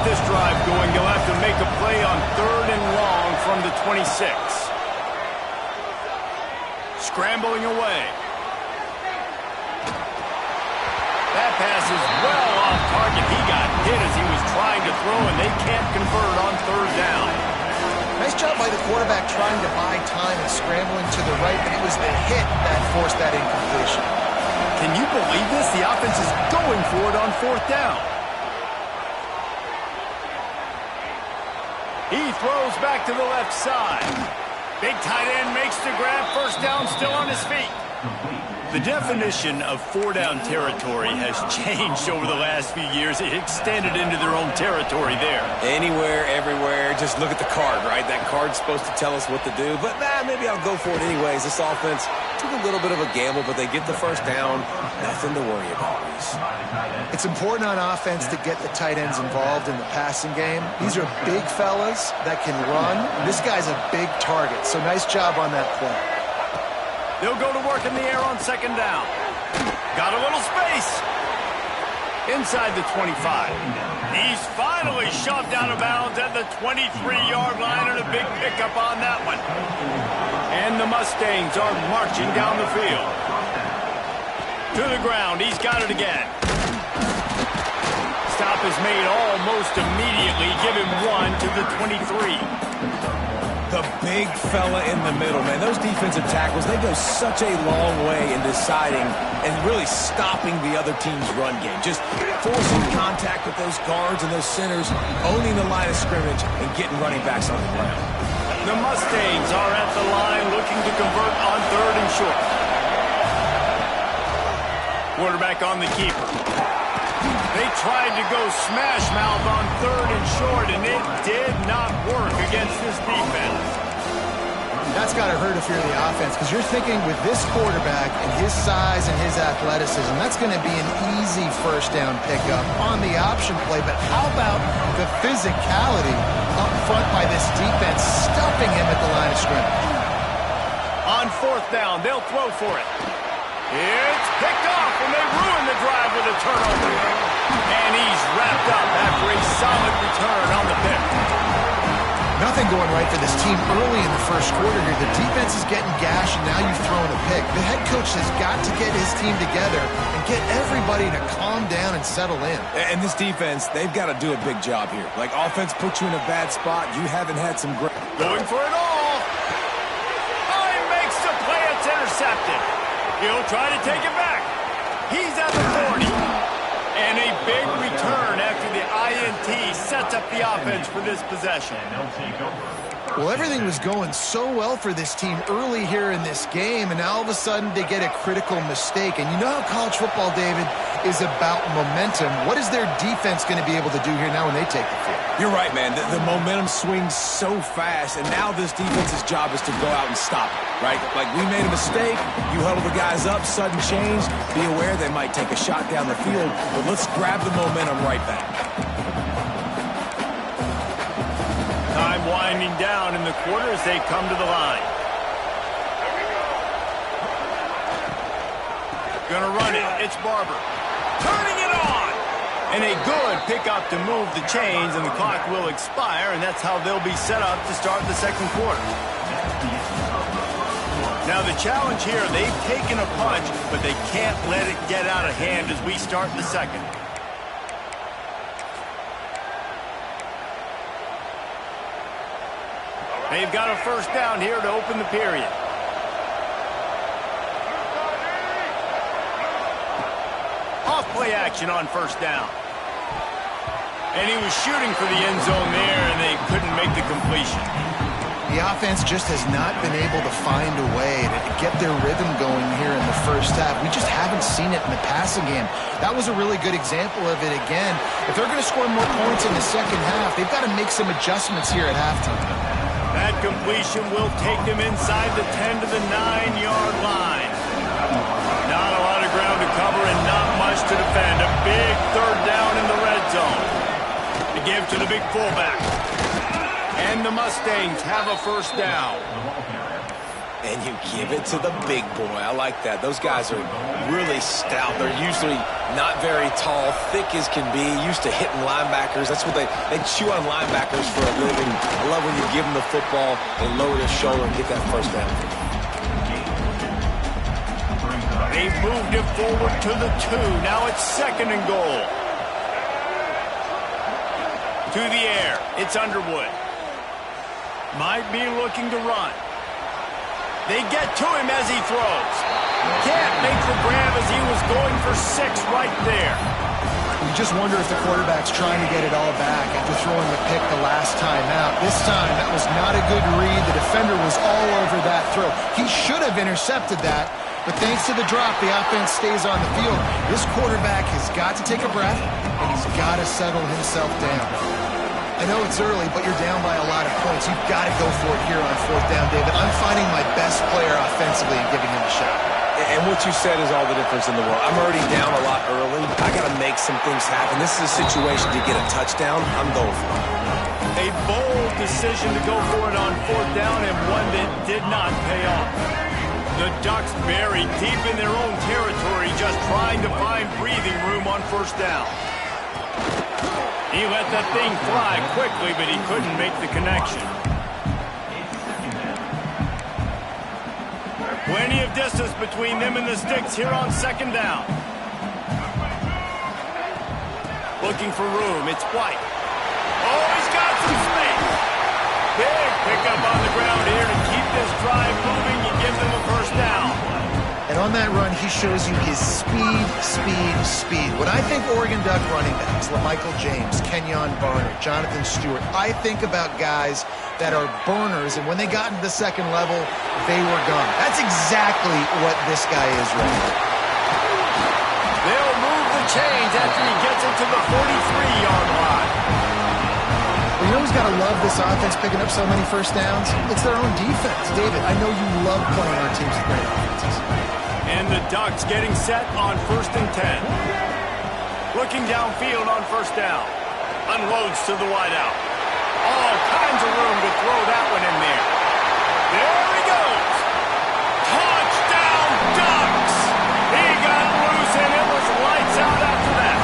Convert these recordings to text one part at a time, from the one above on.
this drive going, they'll have to make a play on 3rd and long from the 26. Scrambling away. That pass is well off target. He got hit as he was trying to throw, and they can't convert on 3rd down. Nice job by the quarterback trying to buy time and scrambling to the right, but it was the hit that forced that incompletion. Can you believe this? The offense is going for it on 4th down. He throws back to the left side. Big tight end makes the grab. 1st down, still on his feet. The definition of 4-down territory has changed over the last few years. It extended into their own territory there. Anywhere, everywhere, just look at the card, right? That card's supposed to tell us what to do, but maybe I'll go for it anyways. This offense took a little bit of a gamble, but they get the 1st down. Nothing to worry about, Reese. It's important on offense to get the tight ends involved in the passing game. These are big fellas that can run. This guy's a big target, so nice job on that play. They'll go to work in the air on 2nd down. Got a little space. Inside the 25. He's finally shoved out of bounds at the 23-yard line, and a big pickup on that one. And the Mustangs are marching down the field. To the ground. He's got it again. Stop is made almost immediately. Give him 1 to the 23. The big fella in the middle, man. Those defensive tackles, they go such a long way in deciding and really stopping the other team's run game. Just forcing contact with those guards and those centers, owning the line of scrimmage, and getting running backs on the ground. The Mustangs are at the line looking to convert on 3rd and short. Quarterback on the keeper. They tried to go smash mouth on 3rd and short, and it did not work against this defense. That's got to hurt if you're the offense, because you're thinking with this quarterback and his size and his athleticism, that's going to be an easy 1st down pickup on the option play. But how about the physicality up front by this defense, stuffing him at the line of scrimmage? On 4th down, they'll throw for it. It's picked off, and they ruin the drive with a turnover. And he's wrapped up after a solid return on the pick. Nothing going right for this team early in the 1st quarter here. The defense is getting gashed, and now you've thrown a pick. The head coach has got to get his team together and get everybody to calm down and settle in. And this defense, they've got to do a big job here. Like, offense puts you in a bad spot. You haven't had some great... Going for it all. Oh, he makes the play. It's intercepted. He'll try to take it back. He's at the 40. And a big return after the INT sets up the offense for this possession. Well, everything was going so well for this team early here in this game, and now all of a sudden they get a critical mistake. And you know how college football, David, is about momentum. What is their defense going to be able to do here now when they take the field? You're right, man. The momentum swings so fast, and now this defense's job is to go out and stop it, right? Like, we made a mistake, you huddle the guys up, sudden change, be aware they might take a shot down the field, but let's grab the momentum right back. Time winding down in the quarter as they come to the line. Gonna run it. It's Barber. Turning it on! And a good pickup to move the chains, and the clock will expire, and that's how they'll be set up to start the 2nd quarter. Now the challenge here, they've taken a punch, but they can't let it get out of hand as we start the 2nd. They've got a 1st down here to open the period. Off-play action on 1st down. And he was shooting for the end zone there, and they couldn't make the completion. The offense just has not been able to find a way to get their rhythm going here in the 1st half. We just haven't seen it in the passing game. That was a really good example of it again. If they're going to score more points in the 2nd half, they've got to make some adjustments here at halftime. That completion will take them inside the 10 to the 9-yard line. Not a lot of ground to cover and not much to defend. A big 3rd down in the red zone. To give to the big fullback. And the Mustangs have a 1st down. And you give it to the big boy. I like that. Those guys are really stout. They're usually not very tall, thick as can be, used to hitting linebackers. That's what they chew on linebackers for a living. I love when you give them the football, they lower their shoulder and get that first down. They moved it forward to the 2. Now it's 2nd and goal. To the air. It's Underwood. Might be looking to run. They get to him as he throws. Can't make the grab as he was going for 6 right there. You just wonder if the quarterback's trying to get it all back after throwing the pick the last time out. This time, that was not a good read. The defender was all over that throw. He should have intercepted that, but thanks to the drop, the offense stays on the field. This quarterback has got to take a breath, and he's got to settle himself down. I know it's early, but you're down by a lot of points. You've got to go for it here on 4th down, David. I'm finding my best player offensively and giving him a shot. And what you said is all the difference in the world. I'm already down a lot early. I got to make some things happen. This is a situation to get a touchdown. I'm going for it. A bold decision to go for it on 4th down, and one that did not pay off. The Ducks buried deep in their own territory, just trying to find breathing room on 1st down. He let that thing fly quickly, but he couldn't make the connection. Plenty of distance between them and the sticks here on 2nd down. Looking for room. It's White. Oh, he's got some space. Big pickup on the ground here to keep this drive moving and give them a 1st down. And on that run, he shows you his speed, speed, speed. When I think Oregon Duck running backs, LaMichael James, Kenyon Barner, Jonathan Stewart, I think about guys that are burners, and when they got into the 2nd level, they were gone. That's exactly what this guy is right now. They'll move the chains after he gets into the 43-yard line. Well, you know who's got to love this offense picking up so many 1st downs? It's their own defense. David, I know you love playing on teams with great offenses. And the Ducks getting set on 1st and 10. Looking downfield on 1st down. Unloads to the wideout. All kinds of room to throw that one in there. There he goes. Touchdown, Ducks! He got loose and it was lights out after that.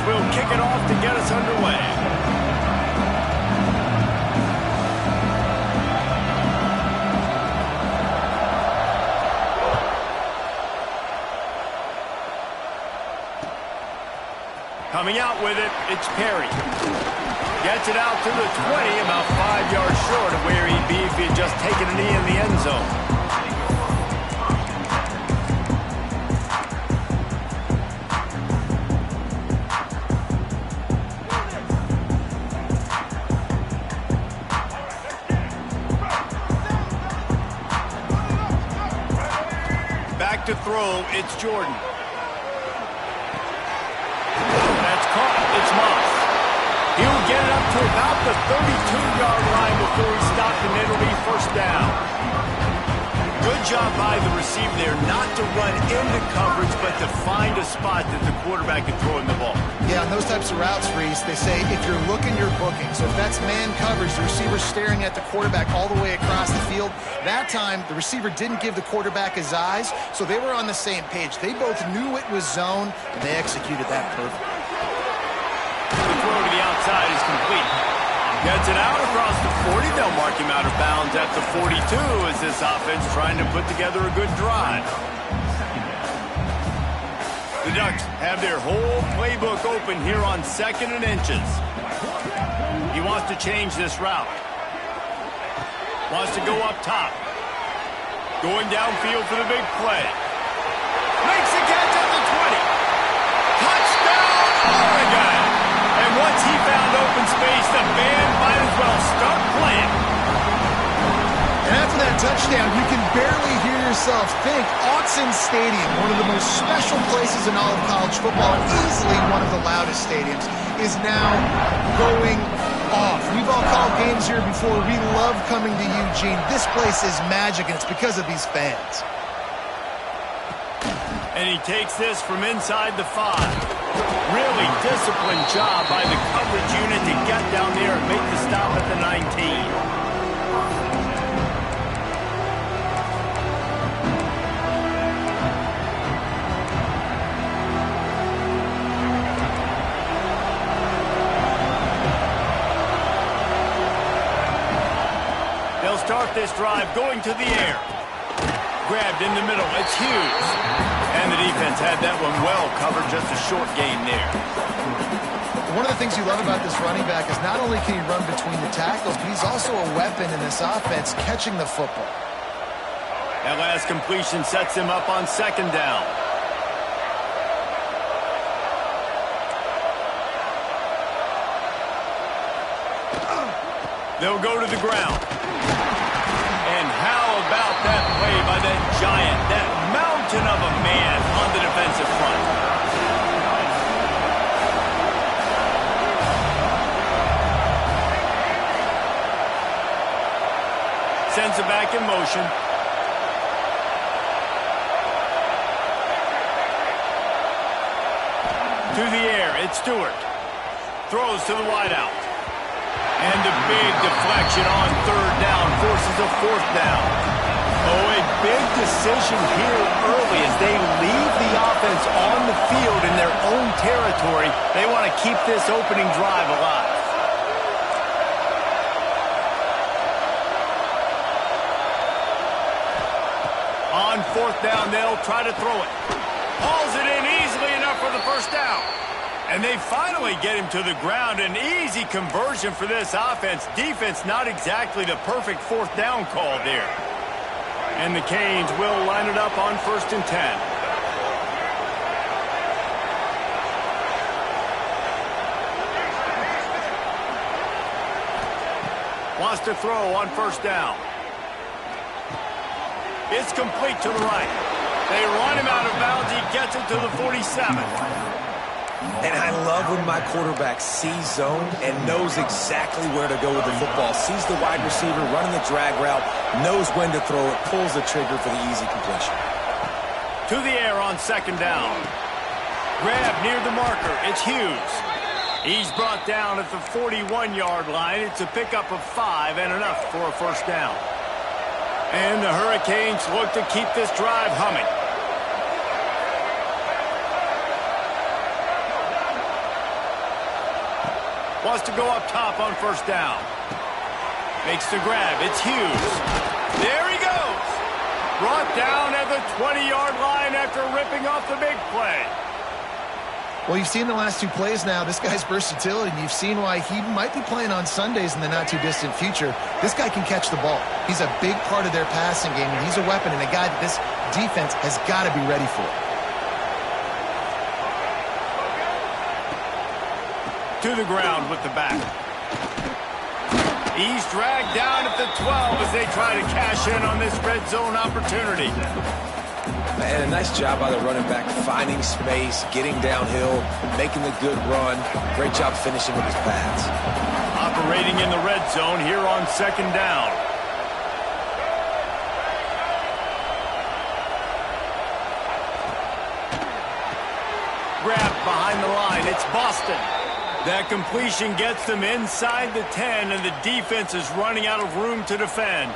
will kick it off to get us underway. Coming out with it, it's Perry. Gets it out to the 20, about 5 yards short of where he'd be if he had just taken a knee in the end zone. Back to throw, it's Jordan. That's caught, it's Moss. He'll get it up to about the 32-yard line before he's stopped, and it'll be first down. Good job by the receiver there not to run into coverage, but to find a spot that the quarterback can throw in the ball. Yeah, on those types of routes, Reese, they say if you're looking, you're booking. So if that's man coverage, the receiver's staring at the quarterback all the way across the field. That time, the receiver didn't give the quarterback his eyes, so they were on the same page. They both knew it was zone, and they executed that perfectly. The throw to the outside is complete. Gets it out across the 40. They'll mark him out of bounds at the 42 as this offense trying to put together a good drive. The Ducks have their whole playbook open here on 2nd and inches. He wants to change this route. Wants to go up top. Going downfield for the big play. Makes the catch at the 20. Touchdown, Oregon! And once he found open space, the band might as well start playing. And after that touchdown, you can barely hear yourself think. Autzen Stadium, one of the most special places in all of college football, and easily one of the loudest stadiums, is now going off. We've all called games here before. We love coming to Eugene. This place is magic, and it's because of these fans. And he takes this from inside the 5. Really disciplined job by the coverage unit to get down there and make the stop at the 19. They'll start this drive going to the air. Grabbed in the middle, it's Hughes. And the defense had that one well covered, just a short gain there. One of the things you love about this running back is not only can he run between the tackles, but he's also a weapon in this offense, catching the football. That last completion sets him up on 2nd down. They'll go to the ground. And how about that play by that giant, that mountain of a man on the defensive front? Sends it back in motion. To the air, it's Stewart. Throws to the wideout. And a big deflection on 3rd down forces a 4th down. Oh, a big decision here early as they leave the offense on the field in their own territory. They want to keep this opening drive alive. On 4th down, they'll try to throw it. Hauls it in easily enough for the first down. And they finally get him to the ground. An easy conversion for this offense. Defense not exactly the perfect 4th down call there. And the Canes will line it up on 1st and 10. Wants to throw on 1st down. It's complete to the right. They run him out of bounds. He gets it to the 47. And I love when my quarterback sees zone and knows exactly where to go with the football. Sees the wide receiver running the drag route, knows when to throw it, pulls the trigger for the easy completion. To the air on 2nd down. Grab near the marker. It's Hughes. He's brought down at the 41-yard line. It's a pickup of 5 and enough for a 1st down. And the Hurricanes look to keep this drive humming. Wants to go up top on first down. Makes the grab. It's Hughes. There he goes. Brought down at the 20-yard line after ripping off the big play. Well, you've seen the last 2 plays now. This guy's versatility, and you've seen why he might be playing on Sundays in the not-too-distant future. This guy can catch the ball. He's a big part of their passing game, and he's a weapon and a guy that this defense has got to be ready for. To the ground with the back. He's dragged down at the 12 as they try to cash in on this red zone opportunity. And a nice job by the running back, finding space, getting downhill, making the good run. Great job finishing with his pads. Operating in the red zone here on second down. Grabbed behind the line. It's Boston. That completion gets them inside the 10, and the defense is running out of room to defend.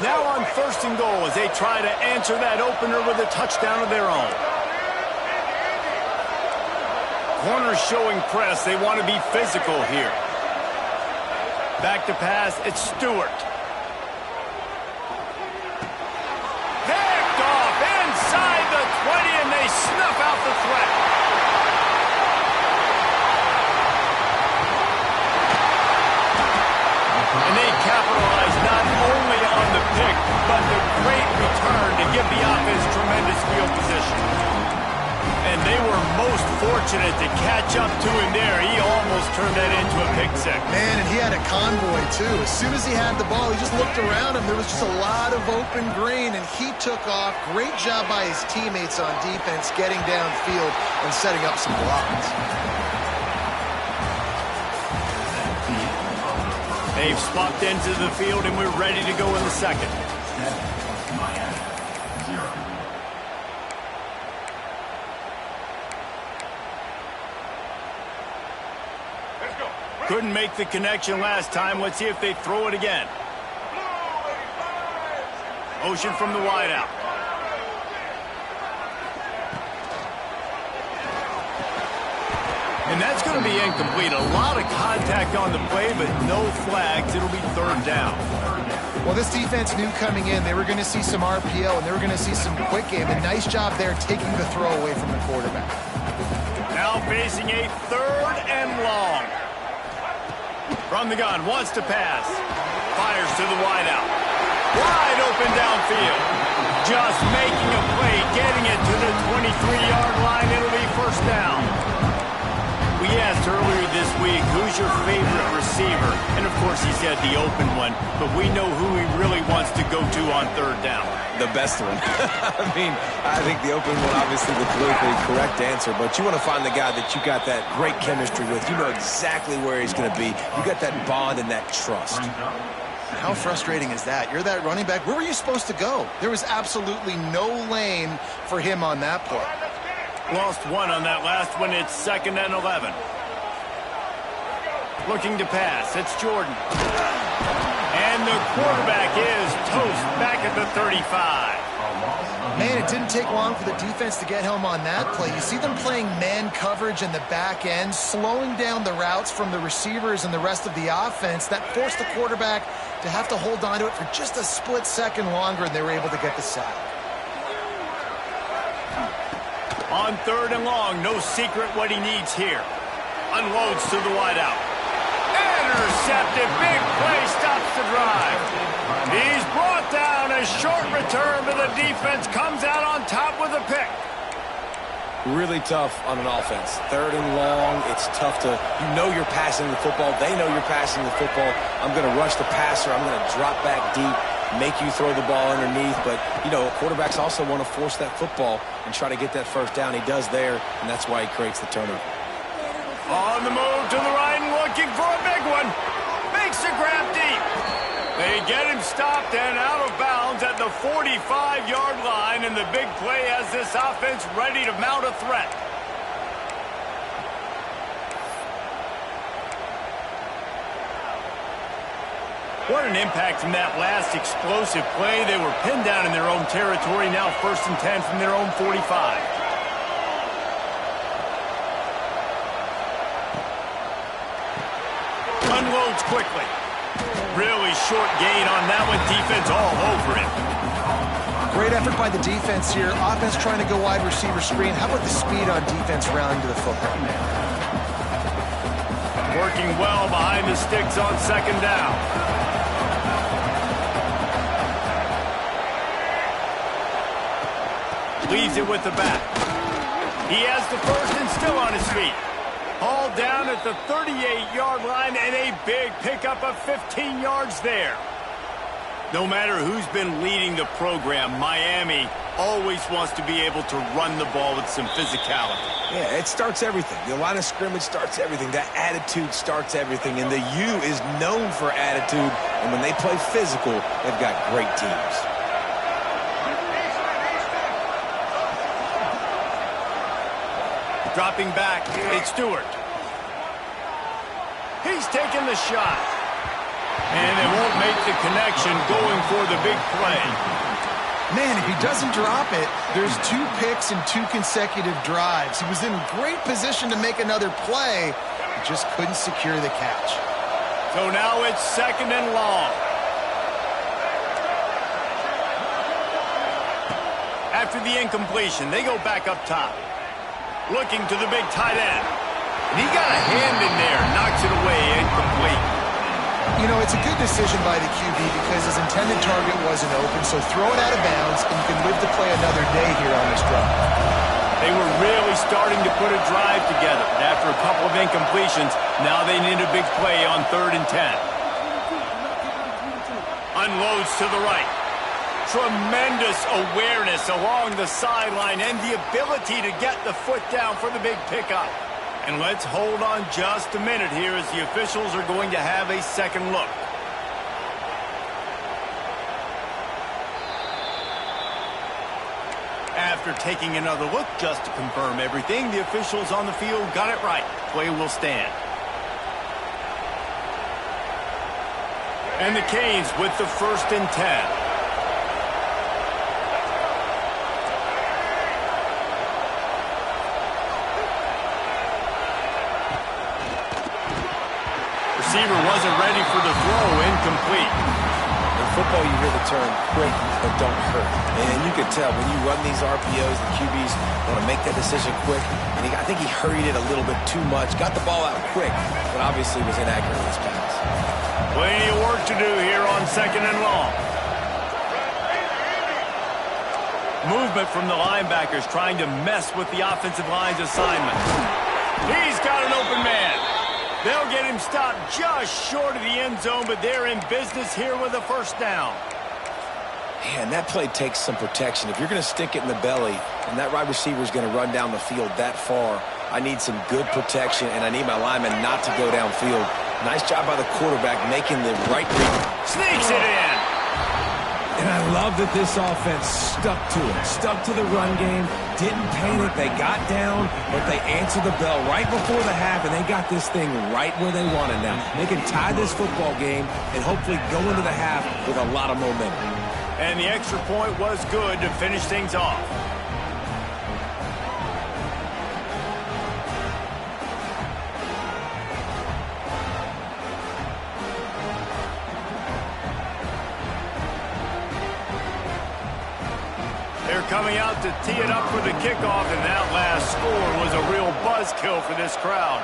Now on first and goal as they try to answer that opener with a touchdown of their own. Corners showing press. They want to be physical here. Back to pass. It's Stewart. Picked off inside the 20, and they snuff out the threat. And they capitalize not only on the pick, but the great return to give the offense tremendous field position. And they were most fortunate to catch up to him there. He almost turned that into a pick six. Man, and he had a convoy, too. As soon as he had the ball, he just looked around him. There was just a lot of open green, and he took off. Great job by his teammates on defense, getting downfield and setting up some blocks. They've swapped into the field, and we're ready to go in the second. Couldn't make the connection last time. Let's see if they throw it again. Motion from the wideout. And that's going to be incomplete. A lot of contact on the play, but no flags. It'll be third down. Well, this defense knew coming in they were going to see some RPO and they were going to see some quick game. A nice job there taking the throw away from the quarterback. Now facing a third and long. From the gun, wants to pass. Fires to the wideout. Wide open downfield. Just making a play, getting it to the 23-yard line. It'll be first down. We asked earlier this week, who's your favorite receiver? And, of course, he said the open one. But we know who he really wants to go to on third down. The best one. I think the open one, obviously, the politically correct answer. But you want to find the guy that you got that great chemistry with. You know exactly where he's going to be. You got that bond and that trust. How frustrating is that? You're that running back. Where were you supposed to go? There was absolutely no lane for him on that play. Lost one on that last one. It's 2nd and 11. Looking to pass. It's Jordan. And the quarterback is toast back at the 35. Man, it didn't take long for the defense to get home on that play. You see them playing man coverage in the back end, slowing down the routes from the receivers and the rest of the offense. That forced the quarterback to have to hold on to it for just a split second longer, and they were able to get the sack. On third and long, no secret what he needs here. Unloads to the wideout. Intercepted, big play, stops the drive. He's brought down, a short return, but the defense comes out on top with a pick. Really tough on an offense. Third and long, it's tough to, you know you're passing the football. They know you're passing the football. I'm going to rush the passer. I'm going to drop back deep, make you throw the ball underneath. But, you know, quarterbacks also want to force that football and try to get that first down. He does there, and that's why he creates the turnover. On the move to the right and looking for a big one. Makes the grab deep. They get him stopped and out of bounds at the 45-yard line, and the big play has this offense ready to mount a threat. What an impact from that last explosive play. They were pinned down in their own territory, now 1st and 10 from their own 45. short gain on that one. Defense all over him. Great effort by the defense here. Offense trying to go wide receiver screen. How about the speed on defense rounding to the football? Working well behind the sticks on second down. Leaves it with the back. He has the first and still on his feet. Hauled down at the 38-yard line and a big pickup of 15 yards there. No matter who's been leading the program, Miami always wants to be able to run the ball with some physicality. Yeah, it starts everything. The line of scrimmage starts everything. That attitude starts everything. And the U is known for attitude. And when they play physical, they've got great teams. Dropping back, it's Stewart. He's taking the shot. And they won't make the connection going for the big play. Man, if he doesn't drop it, there's 2 picks and 2 consecutive drives. He was in great position to make another play. He just couldn't secure the catch. So now it's second and long. After the incompletion, they go back up top. Looking to the big tight end. And he got a hand in there, knocks it away, incomplete. You know, it's a good decision by the QB because his intended target wasn't open, so throw it out of bounds, and you can live to play another day here on this drive. They were really starting to put a drive together. And after a couple of incompletions, now they need a big play on 3rd and 10. Unloads to the right. Tremendous awareness along the sideline and the ability to get the foot down for the big pickup. And let's hold on just a minute here as the officials are going to have a second look. After taking another look just to confirm everything, the officials on the field got it right. Play will stand. And the Canes with the 1st and 10. Receiver wasn't ready for the throw, incomplete. In football, you hear the term quick but don't hurt. And you can tell when you run these RPOs, the QBs want to make that decision quick. And I think he hurried it a little bit too much. Got the ball out quick, but obviously was inaccurate in his pass. Plenty of work to do here on second and long. Movement from the linebackers trying to mess with the offensive line's assignment. He's got an open man. They'll get him stopped just short of the end zone, but they're in business here with a 1st down. Man, that play takes some protection. If you're going to stick it in the belly and that wide receiver is going to run down the field that far, I need some good protection, and I need my lineman not to go downfield. Nice job by the quarterback making the right read. Sneaks it in. And I love that this offense stuck to it, stuck to the run game, didn't panic. They got down, but they answered the bell right before the half, and they got this thing right where they wanted now. They can tie this football game and hopefully go into the half with a lot of momentum. And the extra point was good to finish things off. They're coming out to tee it up for the kickoff, and that last score was a real buzzkill for this crowd.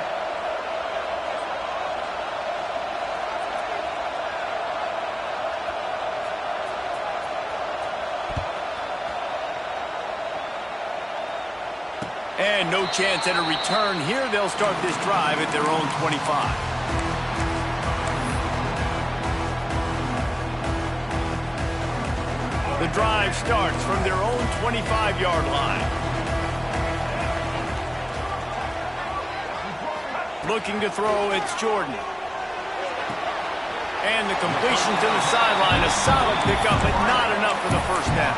And no chance at a return here. They'll start this drive at their own 25. The drive starts from their own 25-yard line. Looking to throw, it's Jordan. And the completion to the sideline, a solid pickup, but not enough for the 1st down.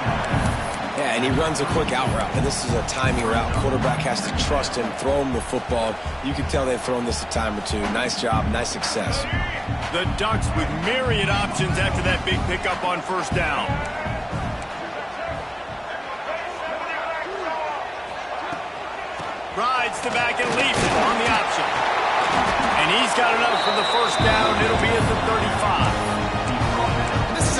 Yeah, and he runs a quick out route, and this is a timing route. Quarterback has to trust him, throw him the football. You can tell they've thrown this a time or two. Nice job, nice success. The Ducks with myriad options after that big pickup on 1st down. Rides the back and leaves it on the option. And he's got enough for the 1st down. It'll be at the 35.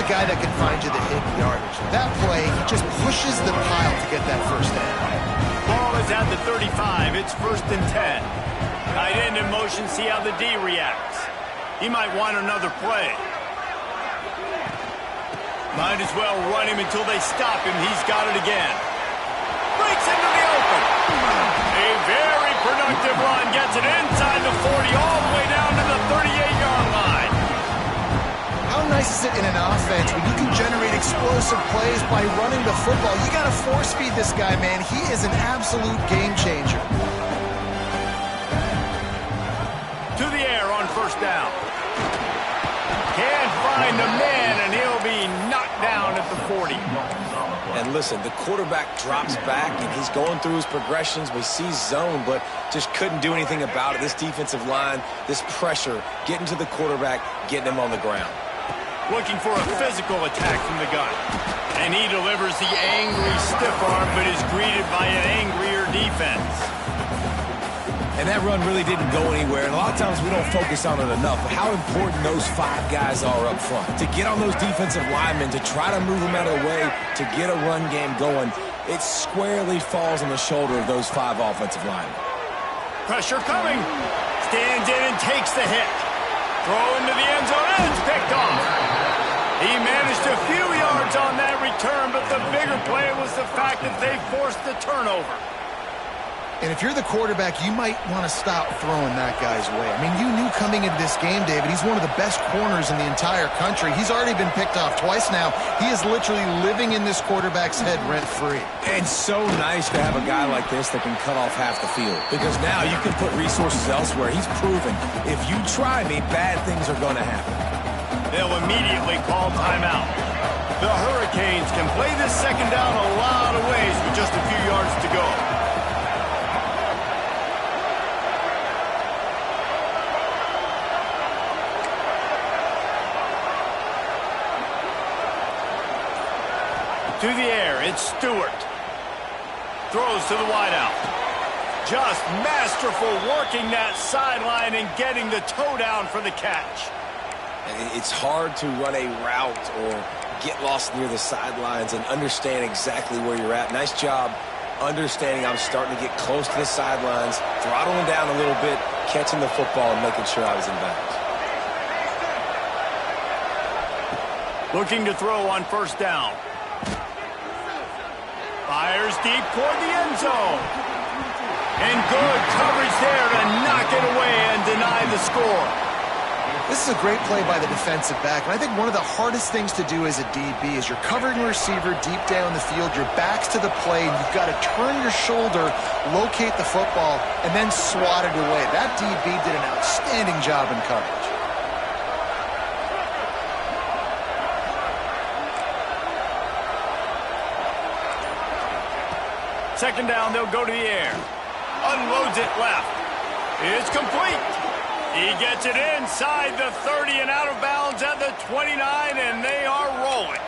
a guy that can find you the hidden yardage. That play, he just pushes the pile to get that first down. Ball is at the 35. It's 1st and 10. Tight end in motion, see how the D reacts. He might want another play. Might as well run him until they stop him. He's got it again. Breaks into the open. A very productive run. Gets it inside the 40, all the way down to the 38-yard line. How nice is it in an offense when you can generate explosive plays by running the football? You got to force feed this guy, man. He is an absolute game changer. To the air on 1st down. Can't find a man, and he'll be knocked down at the 40. And listen, the quarterback drops back, and he's going through his progressions. We see zone, but just couldn't do anything about it. This defensive line, this pressure, getting to the quarterback, getting him on the ground. Looking for a physical attack from the gun. And he delivers the angry stiff arm, but is greeted by an angrier defense. And that run really didn't go anywhere, and a lot of times we don't focus on it enough, but how important those 5 guys are up front. To get on those defensive linemen, to try to move them out of the way, to get a run game going, it squarely falls on the shoulder of those 5 offensive linemen. Pressure coming. Stands in and takes the hit. Throw into the end zone, and it's picked off. He managed a few yards on that return, but the bigger play was the fact that they forced the turnover. And if you're the quarterback, you might want to stop throwing that guy's way. I mean, you knew coming into this game, David, he's one of the best corners in the entire country. He's already been picked off twice now. He is literally living in this quarterback's head rent-free. And so nice to have a guy like this that can cut off half the field. Because now you can put resources elsewhere. He's proven if you try me, bad things are going to happen. They'll immediately call timeout. The Hurricanes can play this 2nd down a lot of ways with just a few yards to go. To the air, it's Stewart. Throws to the wideout. Just masterful working that sideline and getting the toe down for the catch. It's hard to run a route or get lost near the sidelines and understand exactly where you're at. Nice job understanding I'm starting to get close to the sidelines, throttling down a little bit, catching the football and making sure I was in bounds. Looking to throw on 1st down. Fires deep toward the end zone. And good coverage there to knock it away and deny the score. This is a great play by the defensive back, and I think one of the hardest things to do as a DB is you're covering a receiver deep down the field, your back's to the play, and you've got to turn your shoulder, locate the football, and then swat it away. That DB did an outstanding job in coverage. Second down, they'll go to the air. Unloads it left. It's complete. He gets it inside the 30 and out of bounds at the 29, and they are rolling.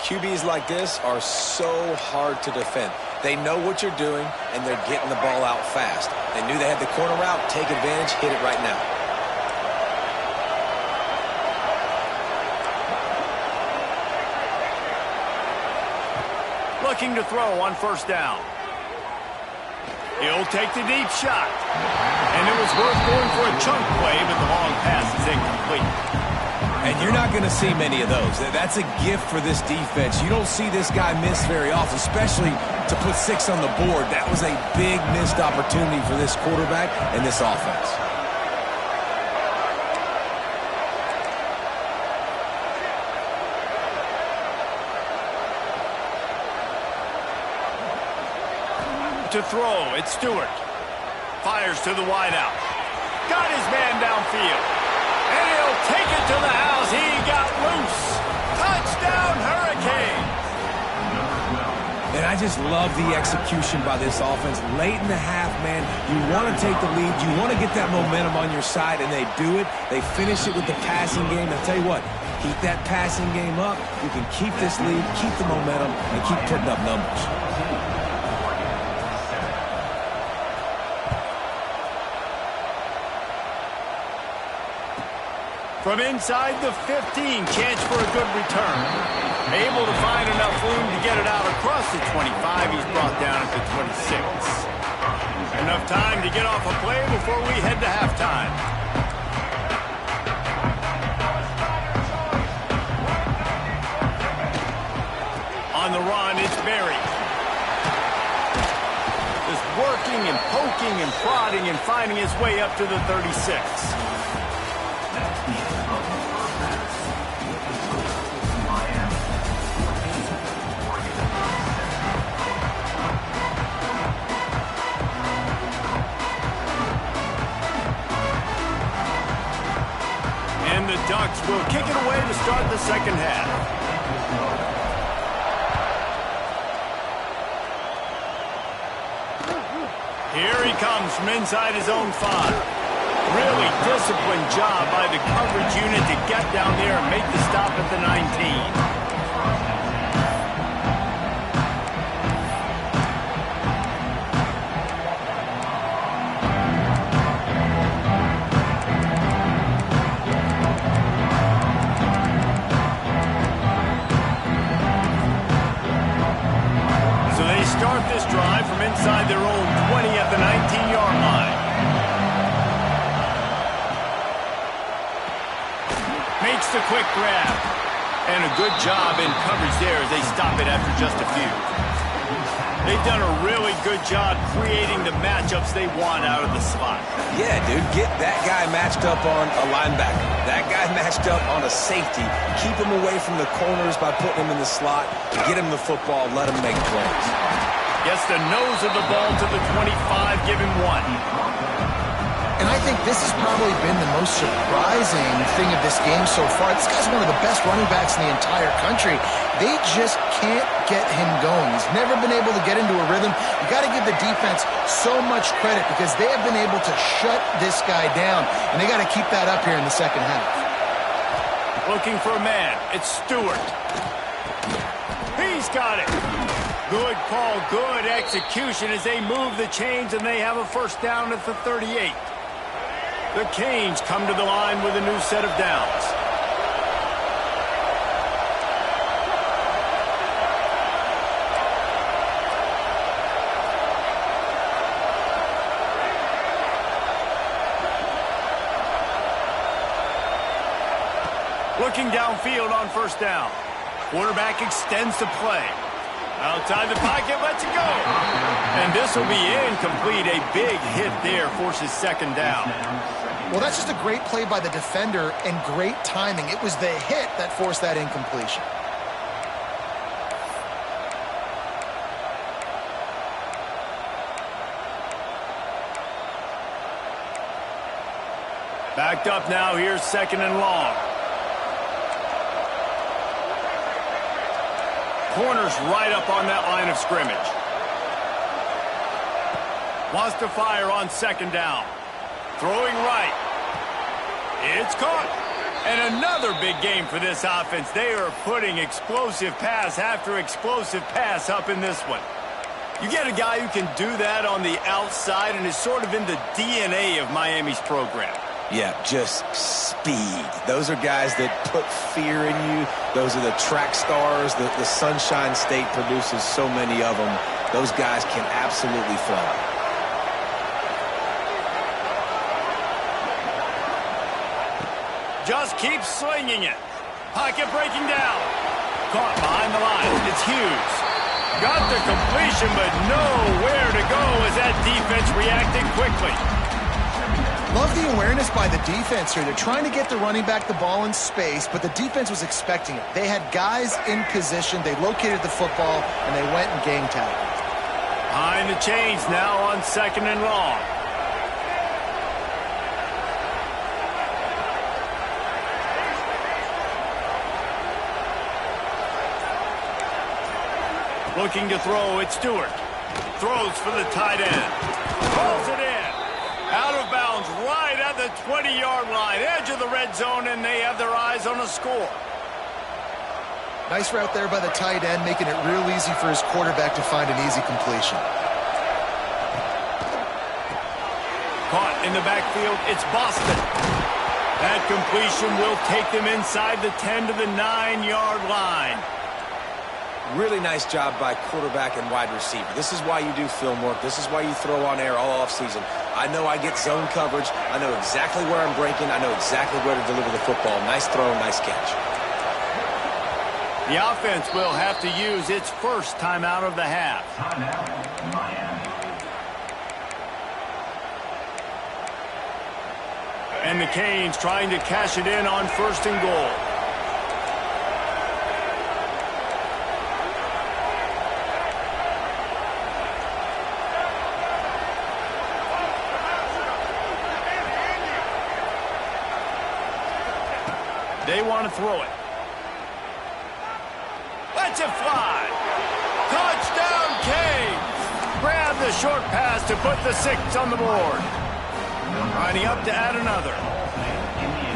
QBs like this are so hard to defend. They know what you're doing, and they're getting the ball out fast. They knew they had the corner route. Take advantage. Hit it right now. Looking to throw on 1st down. He'll take the deep shot. And it was worth going for a chunk play, but the long pass is incomplete. And you're not going to see many of those. That's a gift for this defense. You don't see this guy miss very often, especially to put 6 on the board. That was a big missed opportunity for this quarterback and this offense. To throw, it's Stewart. Fires to the wideout. Got his man downfield. And he'll take it to the house. He got loose. Touchdown, Hurricanes. And I just love the execution by this offense. Late in the half, man, you want to take the lead. You want to get that momentum on your side, and they do it. They finish it with the passing game. I'll tell you what, keep that passing game up. You can keep this lead, keep the momentum, and keep putting up numbers. From inside the 15, chance for a good return. Able to find enough room to get it out across the 25. He's brought down at the 26. Enough time to get off a play before we head to halftime. On the run, it's Berry. Just working and poking and prodding and finding his way up to the 36. And the Ducks will kick it away to start the second half. Here he comes from inside his own 5. Really disciplined job by the coverage unit to get down there and make the stop at the 19. Start this drive from inside their own 20 at the 19-yard line. Makes the quick grab. And a good job in coverage there as they stop it after just a few. They've done a really good job creating the matchups they want out of the slot. Yeah, dude, get that guy matched up on a linebacker. That guy matched up on a safety. Keep him away from the corners by putting him in the slot. Get him the football, let him make plays. Gets the nose of the ball to the 25, give him 1. And I think this has probably been the most surprising thing of this game so far. This guy's one of the best running backs in the entire country. They just can't get him going. He's never been able to get into a rhythm. You got to give the defense so much credit because they have been able to shut this guy down, and they got to keep that up here in the second half. Looking for a man. It's Stewart. He's got it. Good call, good execution as they move the chains, and they have a first down at the 38. The Canes come to the line with a new set of downs. Looking downfield on first down. Quarterback extends the play. Outside the pocket, lets it go. And this will be incomplete. A big hit there forces second down. Well, that's just a great play by the defender and great timing. It was the hit that forced that incompletion. Backed up now, here's second and long. Corners right up on that line of scrimmage. Wants to fire on second down. Throwing right. It's caught. And another big game for this offense. They are putting explosive pass after explosive pass up in this one. You get a guy who can do that on the outside and is sort of in the DNA of Miami's program. Yeah, just speed. Those are guys that put fear in you. Those are the track stars. The Sunshine State produces so many of them. Those guys can absolutely fly. Just keep slinging it. Pocket breaking down. Caught behind the line. It's Hughes. Got the completion, but nowhere to go as that defense reacted quickly. Love the awareness by the defense here. They're trying to get the running back the ball in space, but the defense was expecting it. They had guys in position. They located the football, and they went and game tagged. Behind the chains now on second and long. Looking to throw, it's Stewart. Throws for the tight end. Pulls it in. Out of bounds right at the 20-yard line. Edge of the red zone, and they have their eyes on a score. Nice route there by the tight end, making it real easy for his quarterback to find an easy completion. Caught in the backfield, it's Boston. That completion will take them inside the 10 to the 9-yard line. Really nice job by quarterback and wide receiver. This is why you do film work. This is why you throw on air all offseason. I know I get zone coverage. I know exactly where I'm breaking. I know exactly where to deliver the football. Nice throw, nice catch. The offense will have to use its first timeout of the half. And the Canes trying to cash it in on 1st and goal. They want to throw it. Lets it fly. Touchdown, Canes. Grab the short pass to put the 6 on the board. Lining up to add another.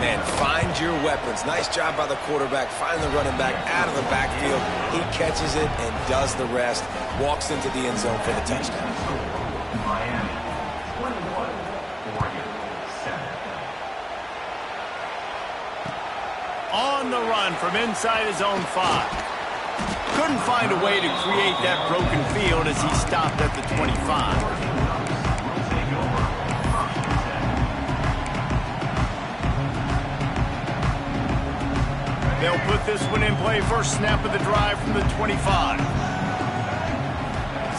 Man, find your weapons. Nice job by the quarterback. Find the running back out of the backfield. He catches it and does the rest. Walks into the end zone for the touchdown. Miami, 21-47. On the run from inside his own 5. Couldn't find a way to create that broken field as he stopped at the 25. They'll put this one in play. First snap of the drive from the 25.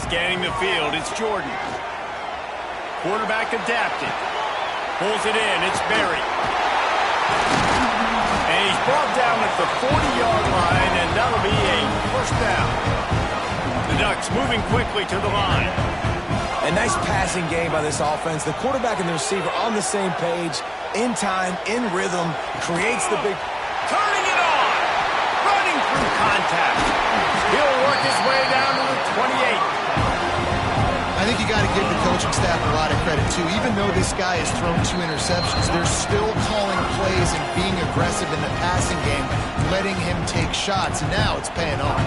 Scanning the field, it's Jordan. Quarterback adapted. Pulls it in, it's Berry. And he's brought down at the 40-yard line, and that'll be a first down. The Ducks moving quickly to the line. A nice passing game by this offense. The quarterback and the receiver on the same page, in time, in rhythm, creates the big... Turning it on! Running through contact. He'll work his way down to the 28. I think you got to give the coaching staff a lot of credit, too. Even though this guy has thrown 2 interceptions, they're still calling plays and being aggressive in the passing game, letting him take shots, and now it's paying off.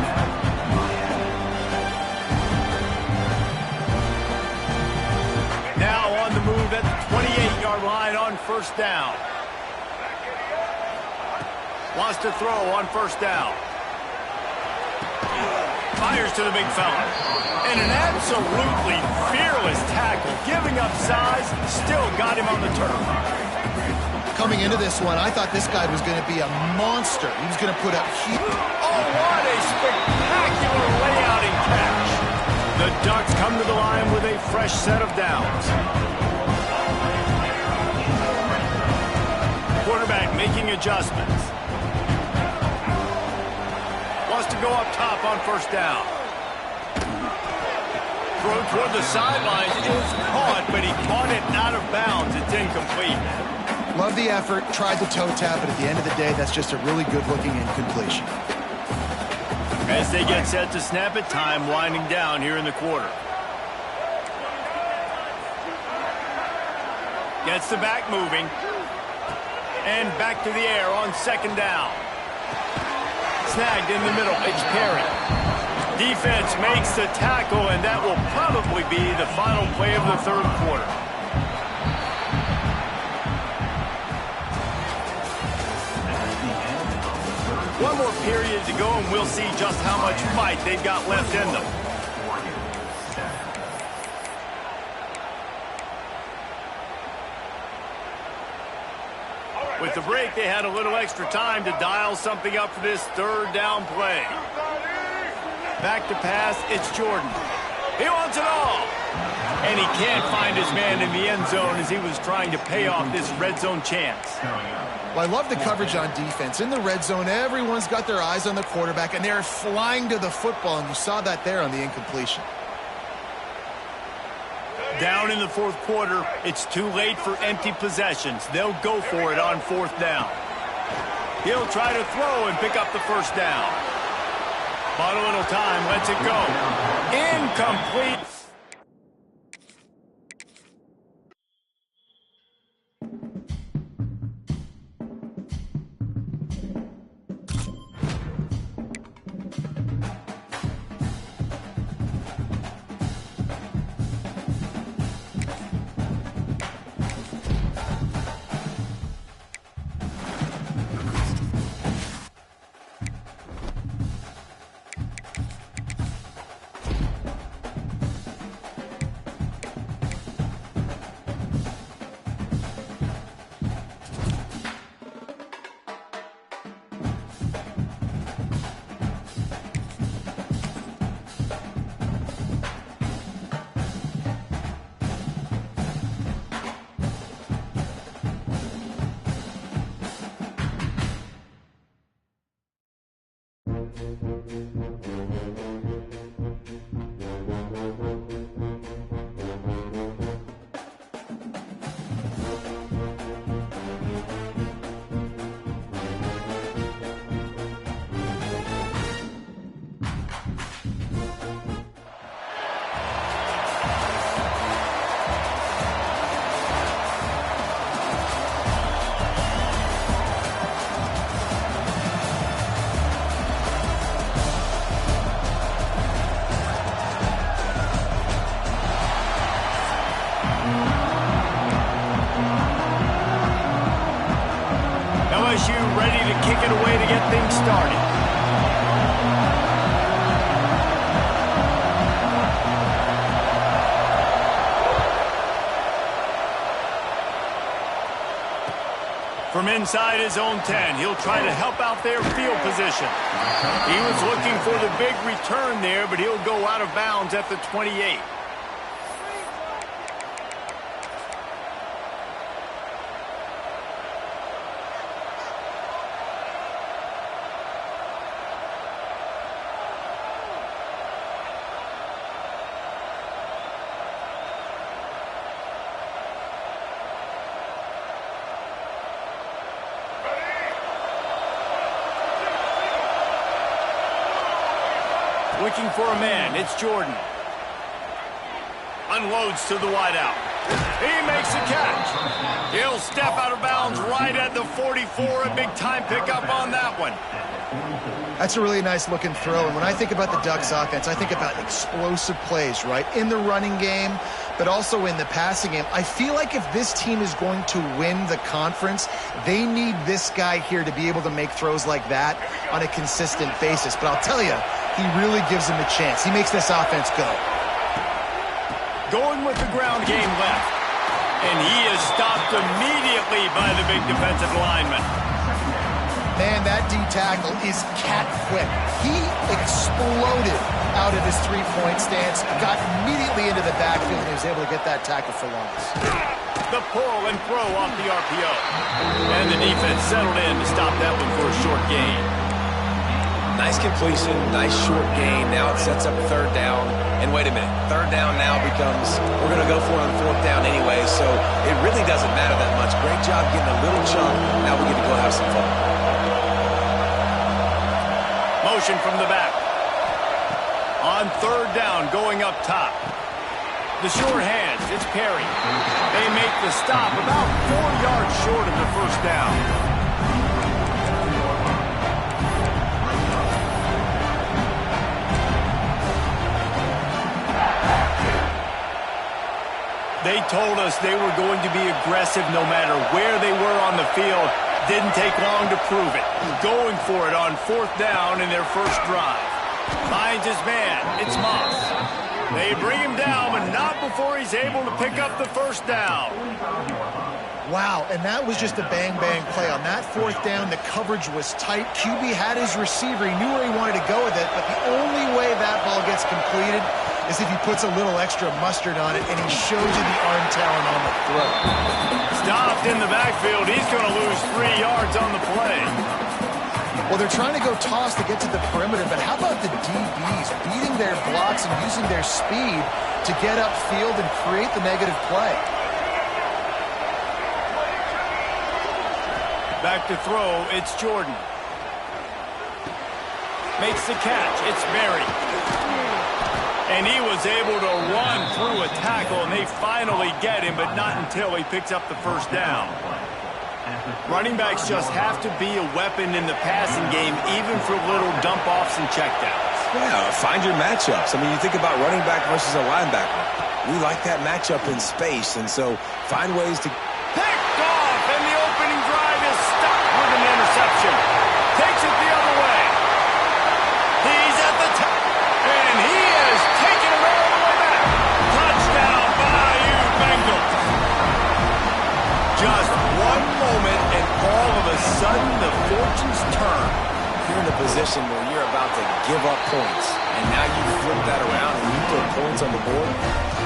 Now on the move at the 28-yard line on first down. Wants to throw on first down. Fires to the big fella. And an absolutely fearless tackle. Giving up size, still got him on the turf. Coming into this one, I thought this guy was going to be a monster. He was going to put up huge... Oh, what a spectacular layout and catch. The Ducks come to the line with a fresh set of downs. Quarterback making adjustments. Wants to go up top on first down. Throw toward the sidelines is caught, but he caught it out of bounds. It's incomplete. Love the effort, tried to toe tap, but at the end of the day, that's just a really good-looking incompletion. As they get set to snap it, time winding down here in the quarter. Gets the back moving. And back to the air on second down. Snagged in the middle, it's Perry. Defense makes the tackle, and that will probably be the final play of the third quarter. One more period to go, and we'll see just how much fight they've got left in them. With the break, they had a little extra time to dial something up for this third down play. Back to pass, it's Jordan. He wants it all. And he can't find his man in the end zone as he was trying to pay off this red zone chance. Well, I love the coverage on defense. In the red zone, everyone's got their eyes on the quarterback, and they're flying to the football, and you saw that there on the incompletion. Down in the fourth quarter, it's too late for empty possessions. They'll go for it on fourth down. He'll try to throw and pick up the first down. Bought a little time, lets it go. Incomplete. things started. From inside his own 10, he'll try to help out their field position. He was looking for the big return there, but he'll go out of bounds at the 28. Looking for a man, it's Jordan. Unloads to the wideout. He makes the catch. He'll step out of bounds right at the 44. A big time pickup on that one. That's a really nice looking throw. And when I think about the Ducks offense, I think about explosive plays, right? In the running game, but also in the passing game. I feel like if this team is going to win the conference, they need this guy here to be able to make throws like that on a consistent basis. But I'll tell you, he really gives them a chance. He makes this offense go. Going with the ground game left. And he is stopped immediately by the big defensive lineman. Man, that D tackle is cat quick. He exploded out of his three-point stance, got immediately into the backfield, and he was able to get that tackle for loss. The pull and throw off the RPO. And the defense settled in to stop that one for a short gain. Nice completion, nice short gain. Now it sets up third down. And wait a minute, third down now becomes, we're going to go for it on fourth down anyway, so it really doesn't matter that much. Great job getting a little chunk. Now we get to go have some fun. Motion from the back. On third down, going up top. The short hands, it's Perry. They make the stop about 4 yards short of the first down. They told us they were going to be aggressive no matter where they were on the field. Didn't take long to prove it. Going for it on fourth down in their first drive. Finds his man. It's Moss. They bring him down, but not before he's able to pick up the first down. Wow, and that was just a bang-bang play. On that fourth down, the coverage was tight. QB had his receiver. He knew where he wanted to go with it, but the only way that ball gets completed is if he puts a little extra mustard on it, and he shows you the arm talent on the throw. Stopped in the backfield. He's going to lose 3 yards on the play. Well, they're trying to go toss to get to the perimeter, but how about the DBs beating their blocks and using their speed to get upfield and create the negative play? Back to throw, it's Jordan. Makes the catch, it's Berry. And he was able to run through a tackle, and they finally get him, but not until he picks up the first down. Running backs just have to be a weapon in the passing game, even for little dump-offs and checkdowns. Yeah, find your matchups. I mean, you think about running back versus a linebacker. We like that matchup in space, and so find ways to... Picked off, and the opening drive is stopped with an interception. Takes it the other way. He's at the top, and he is taking it all the way back. Touchdown, Bayou Bengals. Just one moment, and all of a sudden, the fortunes turn. You're in a position where you're about to give up points, and now you flip that around and you put points on the board.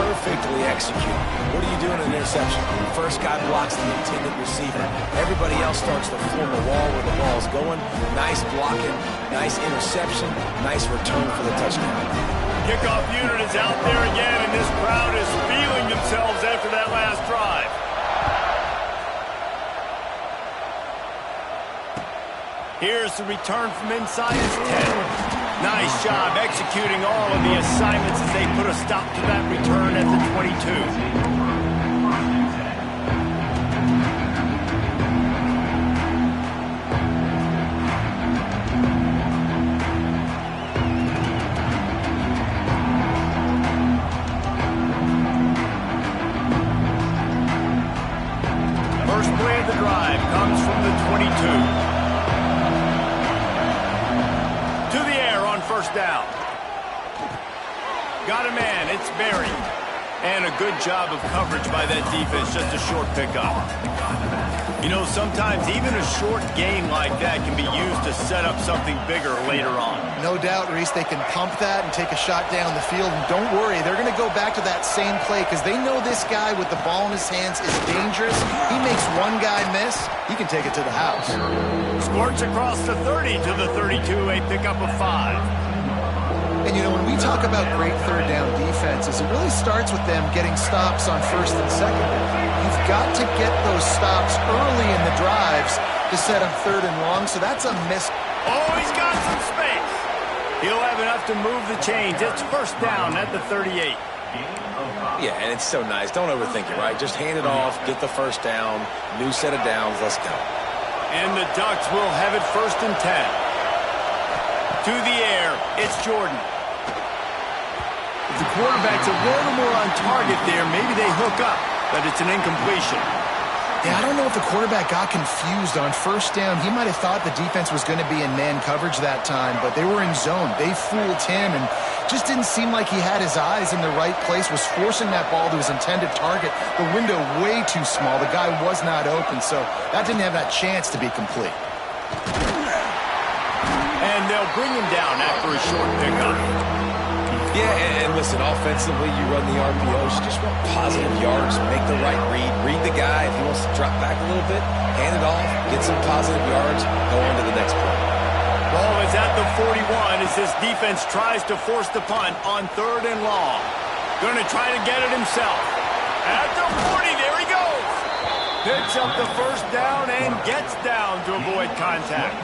Perfectly executed. What do you do in an interception? The first guy blocks the intended receiver. Everybody else starts to form a wall where the ball's going. Nice blocking, nice interception, nice return for the touchdown. Kickoff unit is out there again, and this crowd is feeling themselves after that last drive. Here's the return from inside his 10. Nice job executing all of the assignments as they put a stop to that return at the 22. First play of the drive comes from the 22. first down. Got a man. It's Berry. And a good job of coverage by that defense. Just a short pickup. You know, sometimes even a short gain like that can be used to set up something bigger later on. No doubt, Reese, they can pump that and take a shot down the field. And don't worry, they're going to go back to that same play because they know this guy with the ball in his hands is dangerous. He makes one guy miss, he can take it to the house. Squirts across the 30 to the 32, a pickup of 5. And, you know, when we talk about great third down defenses, it really starts with them getting stops on first and second. You've got to get those stops early in the drives to set up third and long, so that's a miss. Oh, he's got some space. He'll have enough to move the chains. It's first down at the 38. Yeah, and it's so nice. Don't overthink it, right? Just hand it off, get the first down, new set of downs, let's go. And the Ducks will have it first and 10. To the air, it's Jordan. If the quarterback's a little more on target there, maybe they hook up, but it's an incompletion. Yeah, I don't know if the quarterback got confused on first down. He might have thought the defense was going to be in man coverage that time, but they were in zone. They fooled him and just didn't seem like he had his eyes in the right place, was forcing that ball to his intended target. The window way too small. The guy was not open, so that didn't have that chance to be complete. And they'll bring him down after a short pickup. Yeah, and listen, offensively, you run the RPOs, you just want positive yards, make the right read the guy. If he wants to drop back a little bit, hand it off, get some positive yards, go on to the next play. Ball is at the 41 as this defense tries to force the punt on third and long. Going to try to get it himself. At the 40, there he goes. Picks up the first down and gets down to avoid contact.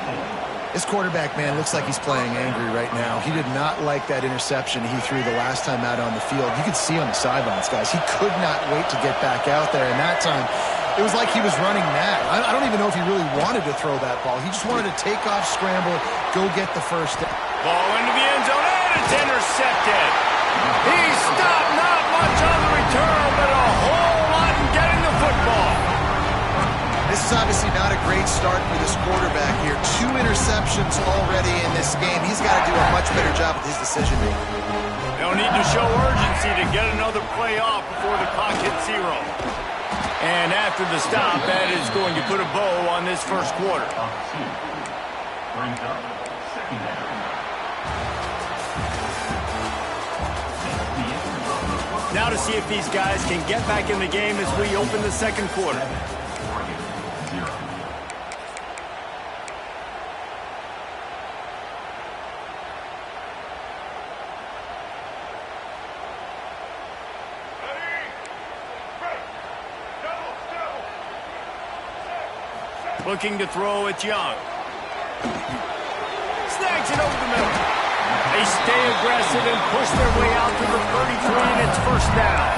This quarterback, man, looks like he's playing angry right now. He did not like that interception he threw the last time out on the field. You could see on the sidelines, guys. He could not wait to get back out there. And that time, it was like he was running mad. I don't even know if he really wanted to throw that ball. He just wanted to take off, scramble, go get the first down. Ball into the end zone, and it's intercepted. He stopped, not much on the return, but a whole lot in getting the football. This is obviously not a great start for this quarterback here. 2 interceptions already in this game. He's got to do a much better job with his decision-making. They'll need to show urgency to get another play off before the clock hits 0. And after the stop, that is going to put a bow on this first quarter. Now to see if these guys can get back in the game as we open the second quarter. Looking to throw, it's Young. Snags it over the middle. They stay aggressive and push their way out to the 33, and it's first down.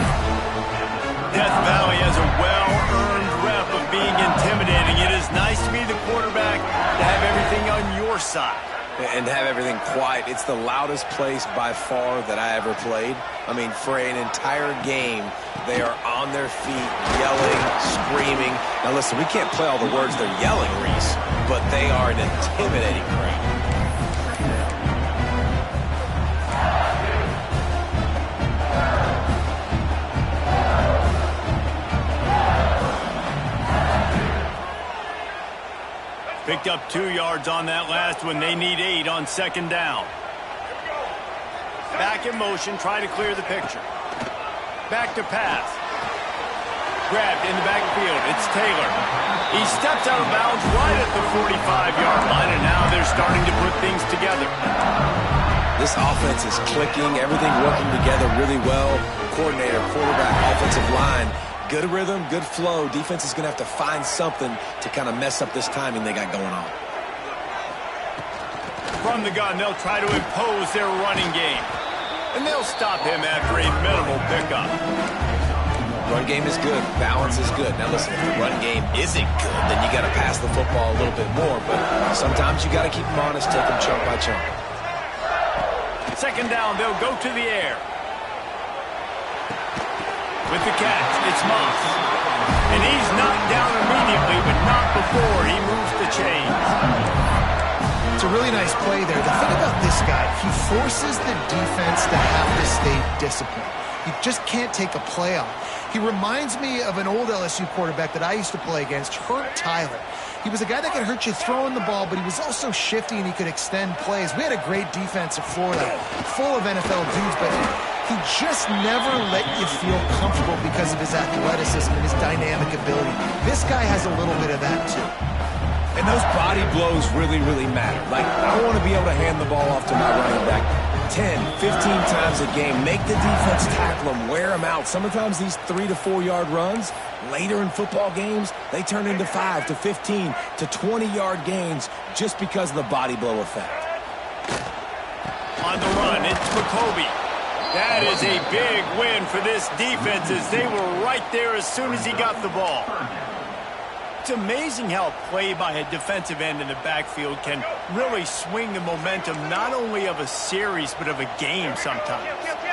Death Valley has a well-earned rep of being intimidating. It is nice to be the quarterback, to have everything on your side. And have everything quiet. It's the loudest place by far that I ever played. I mean, for an entire game, they are on their feet, yelling, screaming. Now listen, we can't play all the words they're yelling, Reese, but they are an intimidating crowd. Picked up 2 yards on that last one. They need 8 on second down. Back in motion, try to clear the picture. Back to pass. Grabbed in the backfield. It's Taylor. He steps out of bounds right at the 45-yard line, and now they're starting to put things together. This offense is clicking, everything working together really well. Coordinator, quarterback, offensive line. Good rhythm, good flow. Defense is going to have to find something to kind of mess up this timing they got going on. From the gun, they'll try to impose their running game. And they'll stop him after a minimal pickup. Run game is good. Balance is good. Now listen, if the run game isn't good, then you got to pass the football a little bit more. But sometimes you got to keep them honest, take them chunk by chunk. Second down, they'll go to the air. With the catch, it's Moss. And he's knocked down immediately, but not before he moves the chains. a really nice play there. The thing about this guy, he forces the defense to have to stay disciplined. You just can't take a play off. He reminds me of an old LSU quarterback that I used to play against, Herb Tyler. He was a guy that could hurt you throwing the ball, but he was also shifty and he could extend plays. We had a great defense at Florida, full of NFL dudes, but he just never let you feel comfortable because of his athleticism and his dynamic ability. This guy has a little bit of that too. And those body blows really, really matter. Like, I want to be able to hand the ball off to my running back 10, 15 times a game. Make the defense tackle him, wear him out. Sometimes these 3 to 4 yard runs, later in football games, they turn into 5 to 15 to 20 yard gains just because of the body blow effect. On the run, it's McCoby. That is a big win for this defense as they were right there as soon as he got the ball. It's amazing how play by a defensive end in the backfield can really swing the momentum not only of a series but of a game sometimes.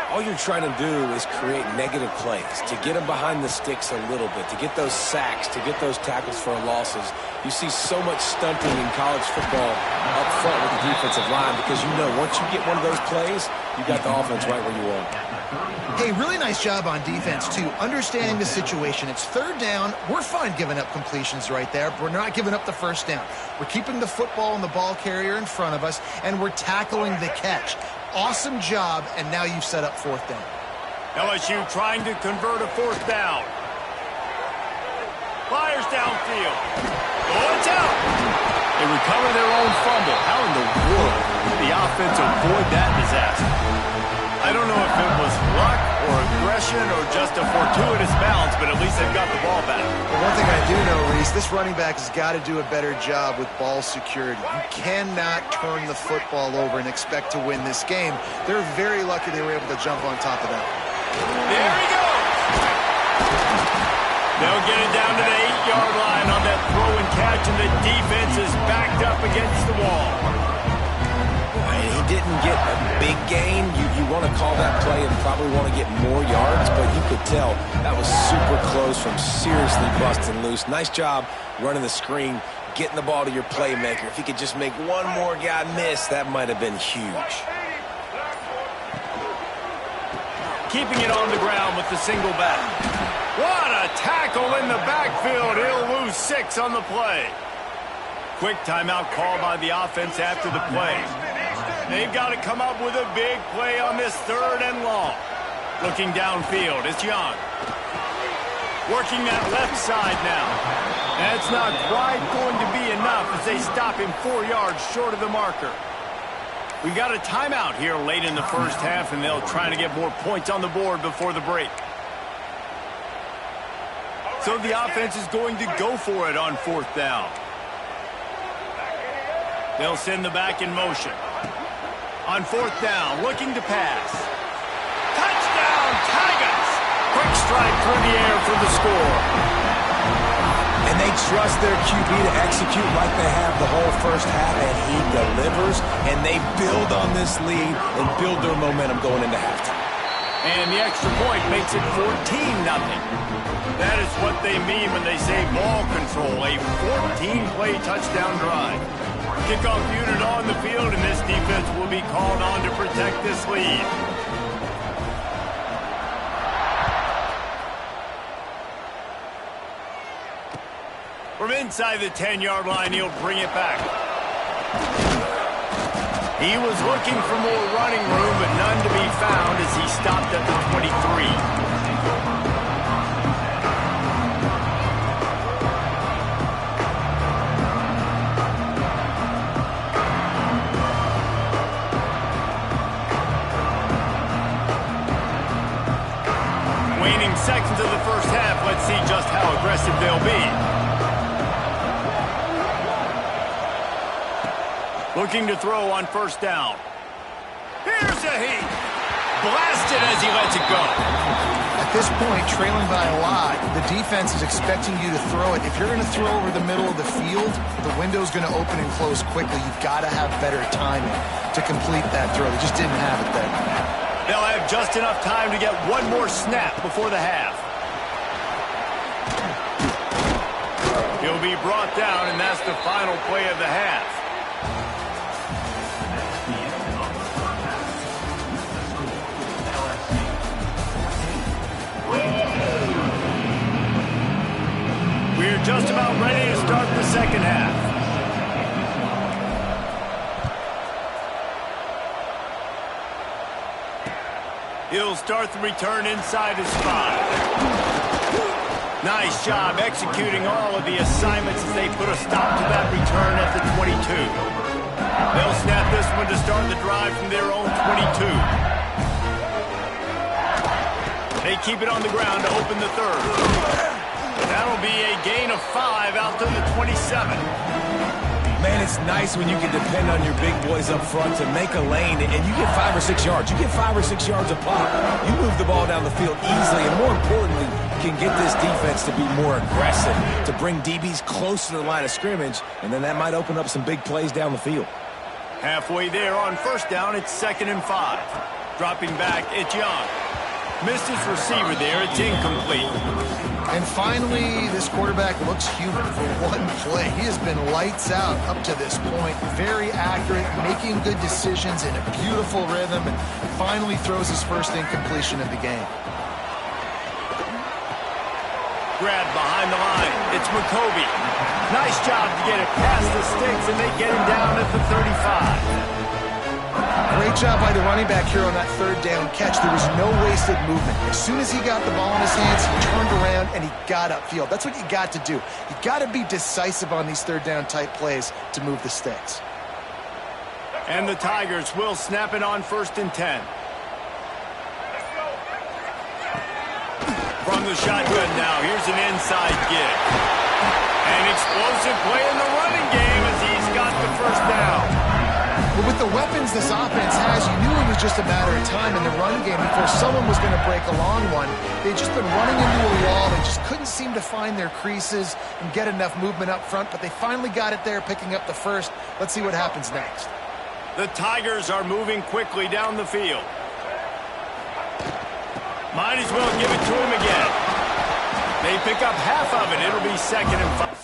All you're trying to do is create negative plays, to get them behind the sticks a little bit, to get those sacks, to get those tackles for losses. You see so much stunting in college football up front with the defensive line because you know once you get one of those plays, you got the offense right where you want. Hey, really nice job on defense, too, understanding the situation. It's third down. We're fine giving up completions right there, but we're not giving up the first down. We're keeping the football and the ball carrier in front of us, and we're tackling the catch. Awesome job, and now you've set up fourth down. LSU trying to convert a fourth down. Fires downfield. Oh, it's out. They recover their own fumble. How in the world did the offense avoid that disaster? I don't know if it was luck or aggression or just a fortuitous bounce, but at least they've got the ball back. Well, one thing I do know, Reese, this running back has got to do a better job with ball security. You cannot turn the football over and expect to win this game. They're very lucky they were able to jump on top of that. There he goes. They'll get it down to the 8-yard line on that throw and catch, and the defense is backed up against the wall. He didn't get a big gain. You want to call that play and probably want to get more yards, but you could tell that was super close from seriously busting loose. Nice job running the screen, getting the ball to your playmaker. If he could just make one more guy miss, that might have been huge. Keeping it on the ground with the single back. What a tackle in the backfield. He'll lose 6 on the play. Quick timeout call by the offense after the play. They've got to come up with a big play on this third and long. Looking downfield, it's Young. Working that left side now. That's not quite going to be enough as they stop him 4 yards short of the marker. We got a timeout here late in the first half, and they'll try to get more points on the board before the break. So the offense is going to go for it on fourth down. They'll send the back in motion. On fourth down, looking to pass. Touchdown, Tigers! Quick strike through the air for the score. And they trust their QB to execute like they have the whole first half, and he delivers, and they build on this lead and build their momentum going into halftime. And the extra point makes it 14-0. That is what they mean when they say ball control, a 14-play touchdown drive. Kickoff unit on the field, and this defense will be called on to protect this lead. From inside the 10-yard line, he'll bring it back. He was looking for more running room, but none to be found as he stopped at the 23. Seconds of the first half. Let's see just how aggressive they'll be. Looking to throw on first down. Here's a heat. Blasted as he lets it go. At this point, trailing by a lot, the defense is expecting you to throw it. If you're going to throw over the middle of the field, the window's going to open and close quickly. You've got to have better timing to complete that throw. They just didn't have it there. They'll have just enough time to get one more snap before the half. He'll be brought down, and that's the final play of the half. about ready to start the second half. He'll start the return inside his 5. Nice job executing all of the assignments as they put a stop to that return at the 22. They'll snap this one to start the drive from their own 22. They keep it on the ground to open the third. That'll be a gain of 5 out to the 27. Man, it's nice when you can depend on your big boys up front to make a lane, and you get 5 or 6 yards. You get 5 or 6 yards a pop. You move the ball down the field easily, and more importantly, can get this defense to be more aggressive, to bring DBs close to the line of scrimmage, and then that might open up some big plays down the field. Halfway there on first down, it's 2nd and 5. Dropping back, it's Young. Missed his receiver there, it's incomplete. And finally, this quarterback looks human for one play. He has been lights out up to this point. Very accurate, making good decisions in a beautiful rhythm, and finally throws his first incompletion of the game. Grab behind the line. It's McCovey. Nice job to get it past the sticks, and they get him down at the 35. Great job by the running back here on that third down catch. There was no wasted movement. As soon as he got the ball in his hands, he turned around and he got upfield. That's what you got to do. You got to be decisive on these third down type plays to move the sticks. And the Tigers will snap it on 1st and 10. From the shotgun now, here's an inside gig. An explosive play in the running game as he's got the first down. But with the weapons this offense has, you knew it was just a matter of time in the run game before someone was going to break a long one. They'd just been running into a wall. They just couldn't seem to find their creases and get enough movement up front, but they finally got it there, picking up the first. Let's see what happens next. The Tigers are moving quickly down the field. Might as well give it to him again. They pick up half of it. It'll be 2nd and 5.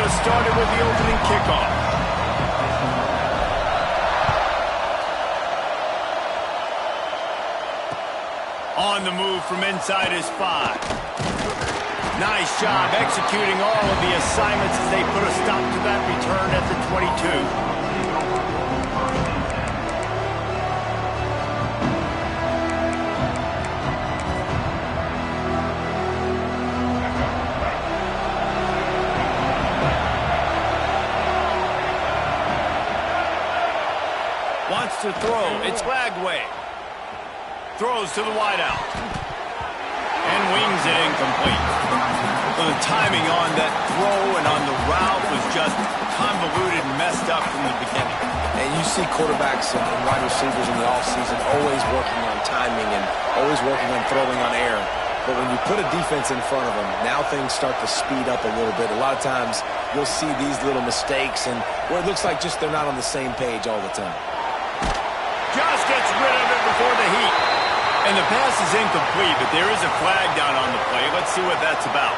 Started with the opening kickoff. On the move from inside his 5. Nice job executing all of the assignments as they put a stop to that return at the 22. to throw. It's Lagway. Throws to the wideout. And wings it incomplete. So the timing on that throw and on the route was just convoluted and messed up from the beginning. And you see quarterbacks and wide receivers in the offseason always working on timing and always working on throwing on air. But when you put a defense in front of them, now things start to speed up a little bit. A lot of times you'll see these little mistakes and where it looks like just they're not on the same page all the time. Just gets rid of it before the heat. And the pass is incomplete, but there is a flag down on the play. Let's see what that's about.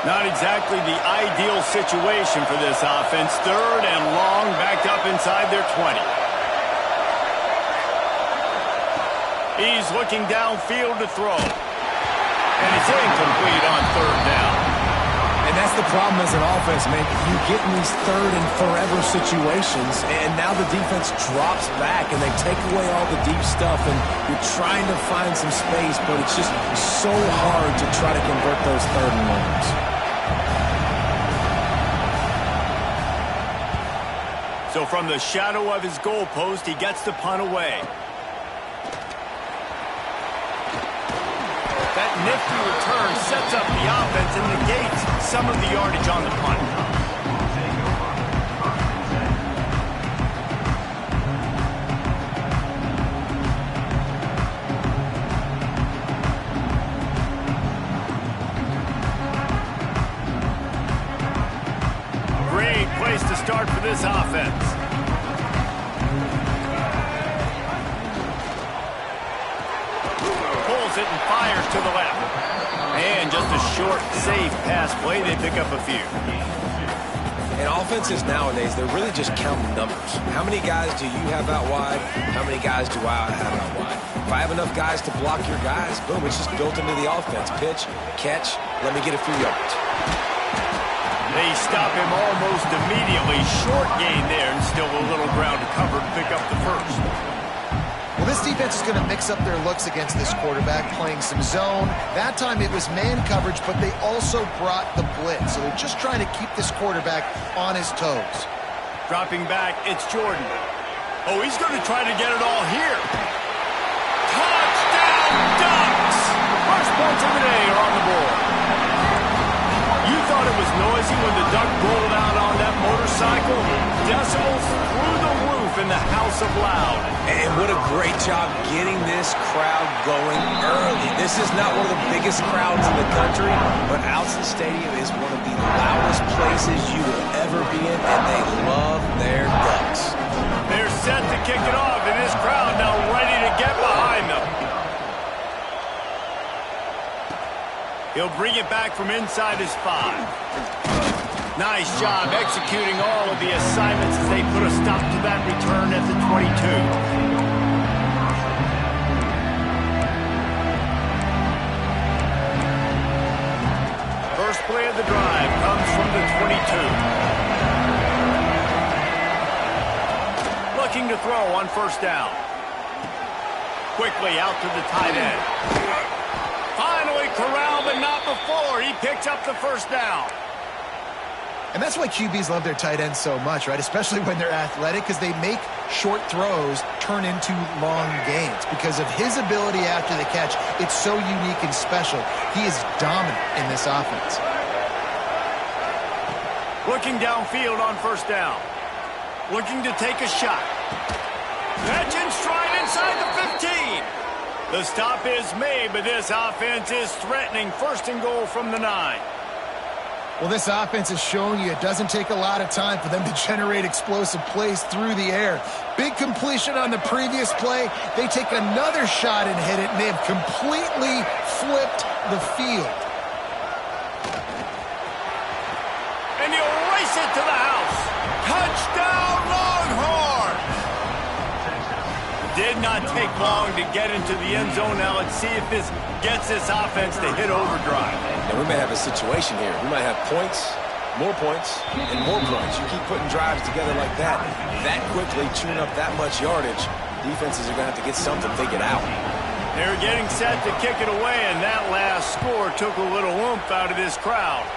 Not exactly the ideal situation for this offense. 3rd and long, backed up inside their 20. He's looking downfield to throw. And it's incomplete on 3rd down. And that's the problem as an offense, man. You get in these 3rd and forever situations, and now the defense drops back, and they take away all the deep stuff, and you're trying to find some space, but it's just so hard to try to convert those 3rd and longs. So from the shadow of his goalpost, he gets the punt away. That nifty return sets up the offense and negates some of the yardage on the punt. Great place to start for this offense. Pulls it and fires to the left. And just a short, safe pass play. They pick up a few. And offenses nowadays, they're really just counting numbers. How many guys do you have out wide? How many guys do I have out wide? If I have enough guys to block your guys, boom, it's just built into the offense. Pitch, catch, let me get a few yards. They stop him almost immediately. Short gain there and still a little ground to cover to pick up the first. Well, this defense is going to mix up their looks against this quarterback, playing some zone. That time it was man coverage, but they also brought the blitz. So they're just trying to keep this quarterback on his toes. Dropping back, it's Jordan. Oh, he's going to try to get it all here. Touchdown, Ducks! First points of the day are on the board. You thought it was noisy when the Duck rolled out on that motorcycle? Decibels through the roof in the House of Loud. And what a great job getting this crowd going early. This is not one of the biggest crowds in the country, but Autzen Stadium is one of the loudest places you will ever be in, and they love their Ducks. They're set to kick it off, and this crowd now ready to get behind them. He'll bring it back from inside his 5. Nice job executing all of the assignments as they put a stop to that return at the 22. First play of the drive comes from the 22. Looking to throw on first down. Quickly out to the tight end. Finally corralled, but not before. He picks up the first down. And that's why QBs love their tight ends so much, right? Especially when they're athletic, because they make short throws turn into long gains. Because of his ability after the catch, it's so unique and special. He is dominant in this offense. Looking downfield on first down. Looking to take a shot. Catch in stride inside the 15. The stop is made, but this offense is threatening. First and goal from the 9. Well, this offense is showing you it doesn't take a lot of time for them to generate explosive plays through the air. Big completion on the previous play. They take another shot and hit it, and they have completely flipped the field. And he'll race it to the house. Touchdown, Longhorns! Did not take long to get into the end zone. Now let's see if this gets this offense to hit overdrive. And we may have a situation here. We might have points, and more points. You keep putting drives together like that quickly, chewing up that much yardage, defenses are going to have to get something figured out. They're getting set to kick it away, and that last score took a little oomph out of this crowd.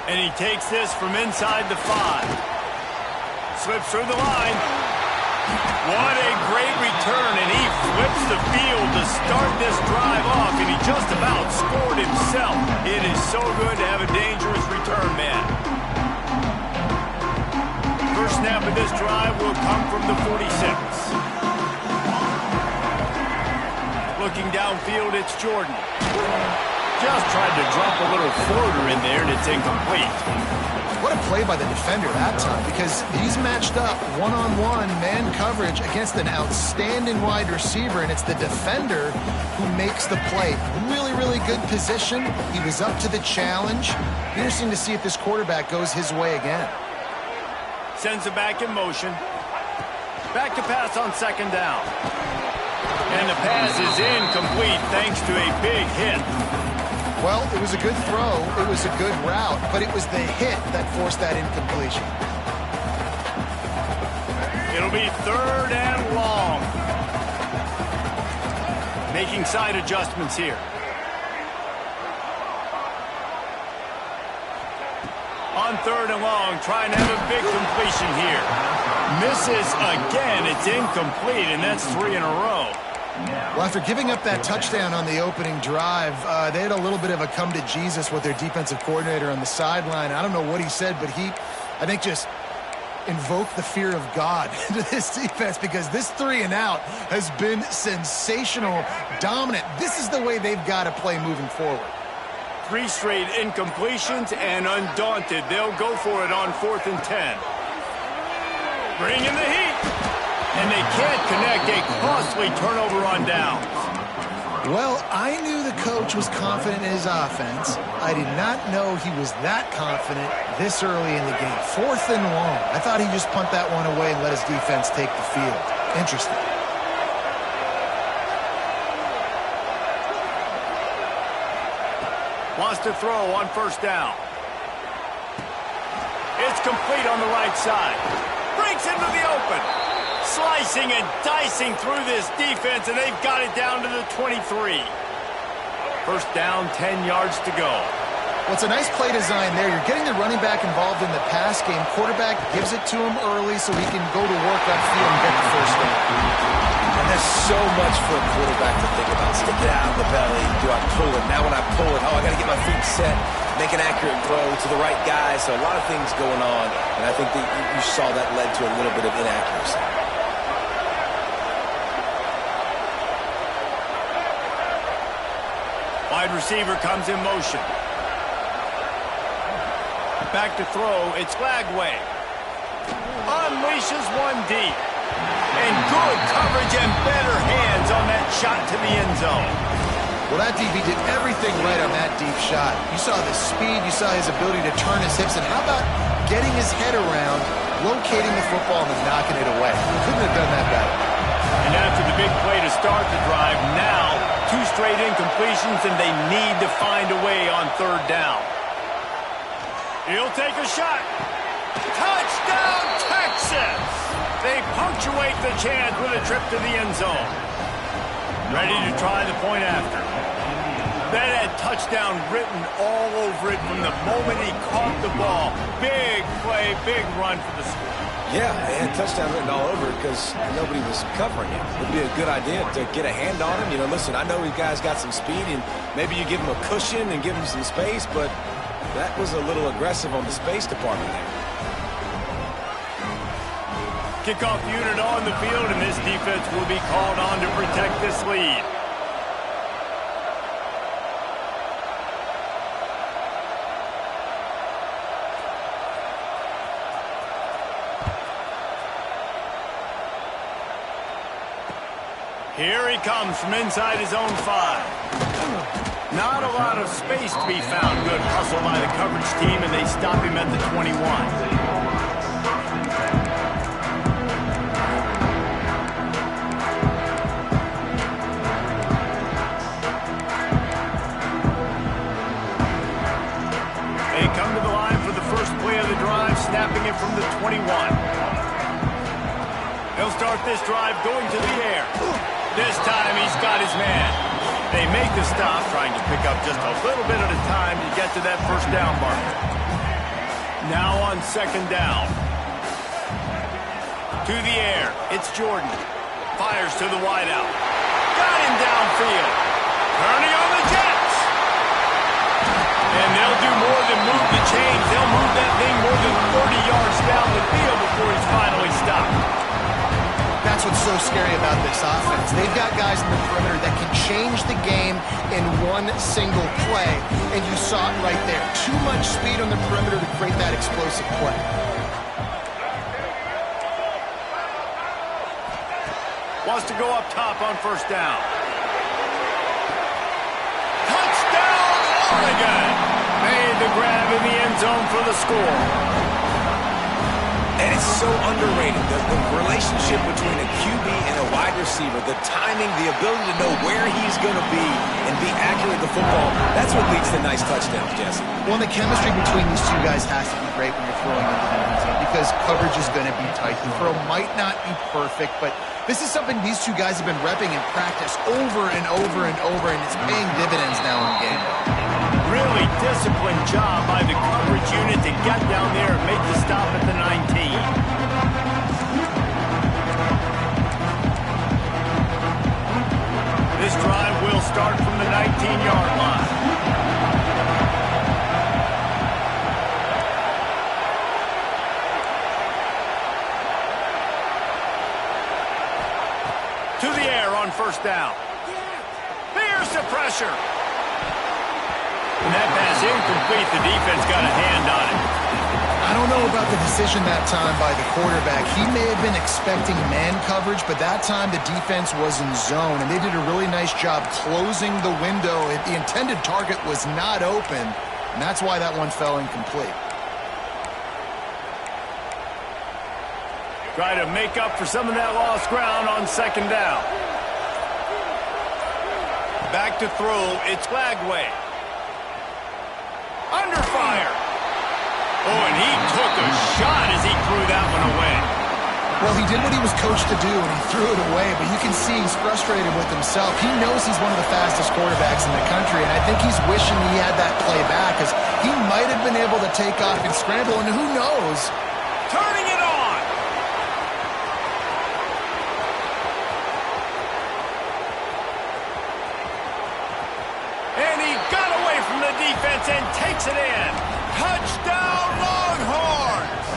And he takes this from inside the 5. Slips through the line. What a great return, and he flips the field to start this drive off, and he just about scored himself. It is so good to have a dangerous return man. First snap of this drive will come from the 46. Looking downfield, it's Jordan. Just tried to drop a little floater in there, and it's incomplete. What a play by the defender that time, because he's matched up one-on-one man coverage against an outstanding wide receiver, and it's the defender who makes the play. Really, really good position. He was up to the challenge. Interesting to see if this quarterback goes his way again. Sends it back in motion. Back to pass on second down. And the pass is incomplete thanks to a big hit. Well, it was a good throw. It was a good route, but it was the hit that forced that incompletion. It'll be 3rd and long. Making side adjustments here. On 3rd and long, trying to have a big completion here. Misses again. It's incomplete, and that's 3 in a row. Well, after giving up that touchdown on the opening drive, they had a little bit of a come to Jesus with their defensive coordinator on the sideline. I don't know what he said, but he, I think, just invoked the fear of God into this defense, because this 3 and out has been sensational, dominant. This is the way they've got to play moving forward. 3 straight incompletions, and undaunted, they'll go for it on 4th and 10. Bring in the heat. And they can't connect, a costly turnover on downs. Well, I knew the coach was confident in his offense. I did not know he was that confident this early in the game. 4th and long. I thought he'd just punt that one away and let his defense take the field. Interesting. Wants to throw on 1st down. It's complete on the right side. Breaks into the open. Slicing and dicing through this defense, and they've got it down to the 23. 1st down, 10 yards to go. Well, it's a nice play design there. You're getting the running back involved in the pass game. Quarterback gives it to him early so he can go to work upfield and get the 1st down. And there's so much for a quarterback to think about. Stick it out of the belly. Do I pull it? Now when I pull it, I got to get my feet set, make an accurate throw to the right guy. So a lot of things going on, and I think that you saw that led to a little bit of inaccuracy. Wide receiver comes in motion. Back to throw, it's Lagway. Unleashes one deep. And good coverage and better hands on that shot to the end zone. Well, that DB did everything right on that deep shot. You saw the speed, you saw his ability to turn his hips, and how about getting his head around, locating the football, and then knocking it away? Couldn't have done that better. And after the big play to start the drive, now 2 straight incompletions, and they need to find a way on 3rd down. He'll take a shot. Touchdown, Texas! They punctuate the chance with a trip to the end zone. Ready to try the point after. That had touchdown written all over it from the moment he caught the ball. Big play, big run for the score. Yeah, they had touchdown written all over it because nobody was covering him. It would be a good idea to get a hand on him. You know, listen, I know you guys got some speed, and maybe you give him a cushion and give him some space, but that was a little aggressive on the space department there. Kickoff unit on the field, and this defense will be called on to protect this lead. Here he comes from inside his own 5. Not a lot of space to be found. Good hustle by the coverage team, and they stop him at the 21. Snapping it from the 21. He'll start this drive going to the air. This time he's got his man. They make the stop, trying to pick up just a little bit at a time to get to that first down marker. Now on second down. To the air, it's Jordan. Fires to the wideout. Got him downfield. Turning on the Jets. And they'll do more than move the chains. They'll move that thing more than 30 yards down the field before he's finally stopped. That's what's so scary about this offense. They've got guys in the perimeter that can change the game in one single play. And you saw it right there. Too much speed on the perimeter to create that explosive play. Wants to go up top on first down. Touchdown, Oregon! Made the grab in the end zone for the score. And it's so underrated, the relationship between a QB and a wide receiver, the timing, the ability to know where he's going to be and be accurate with the football, that's what leads to nice touchdowns, Jesse. Well, the chemistry between these two guys has to be great when you're throwing into the end zone because coverage is going to be tight. The throw might not be perfect, but this is something these two guys have been repping in practice over and over and over, and it's paying dividends now in game. Really disciplined job by the coverage unit to get down there and make the stop at the 19. This drive will start from the 19-yard line. To the air on first down. Here's the pressure. And that pass incomplete. The defense got a hand on it. I don't know about the decision that time by the quarterback. He may have been expecting man coverage, but that time the defense was in zone, and they did a really nice job closing the window. The intended target was not open, and that's why that one fell incomplete. Try to make up for some of that lost ground on second down. Back to throw, it's Lagway. Under fire. Oh, and he took a shot as he threw that one away. Well, he did what he was coached to do, and he threw it away, but you can see he's frustrated with himself. He knows he's one of the fastest quarterbacks in the country, and I think he's wishing he had that play back, because he might have been able to take off and scramble, and who knows? Turning it on. And he got away from the defense and takes it in. Touchdown, Longhorns!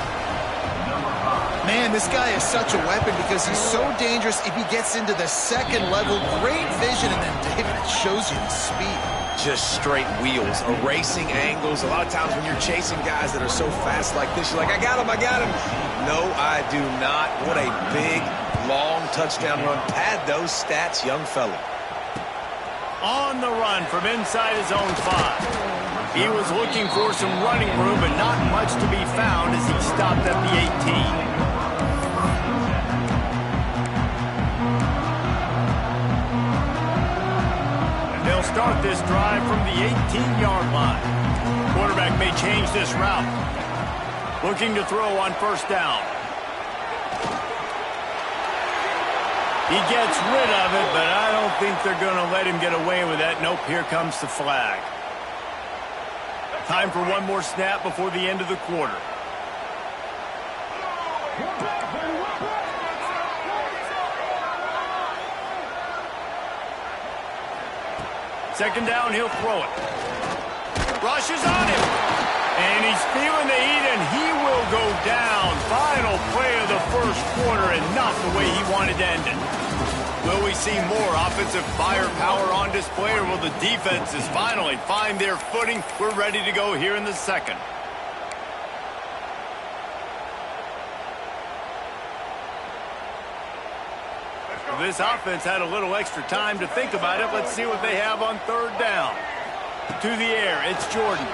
Man, this guy is such a weapon because he's so dangerous if he gets into the second level. Great vision, and then David shows you the speed. Just straight wheels, erasing angles. A lot of times when you're chasing guys that are so fast like this, you're like, I got him. No, I do not. What a big, long touchdown run. Pad those stats, young fella. On the run from inside his own 5. He was looking for some running room, but not much to be found as he stopped at the 18. And they'll start this drive from the 18-yard line. Quarterback may change this route. Looking to throw on first down. He gets rid of it, but I don't think they're going to let him get away with that. Nope, here comes the flag. Time for one more snap before the end of the quarter. Second down, he'll throw it. Rushes on him. And he's feeling the heat, and he will go down. Final play of the first quarter, and not the way he wanted to end it. Will we see more offensive firepower on display, or will the defenses finally find their footing? We're ready to go here in the second. This offense had a little extra time to think about it. Let's see what they have on third down. To the air, it's Jordan.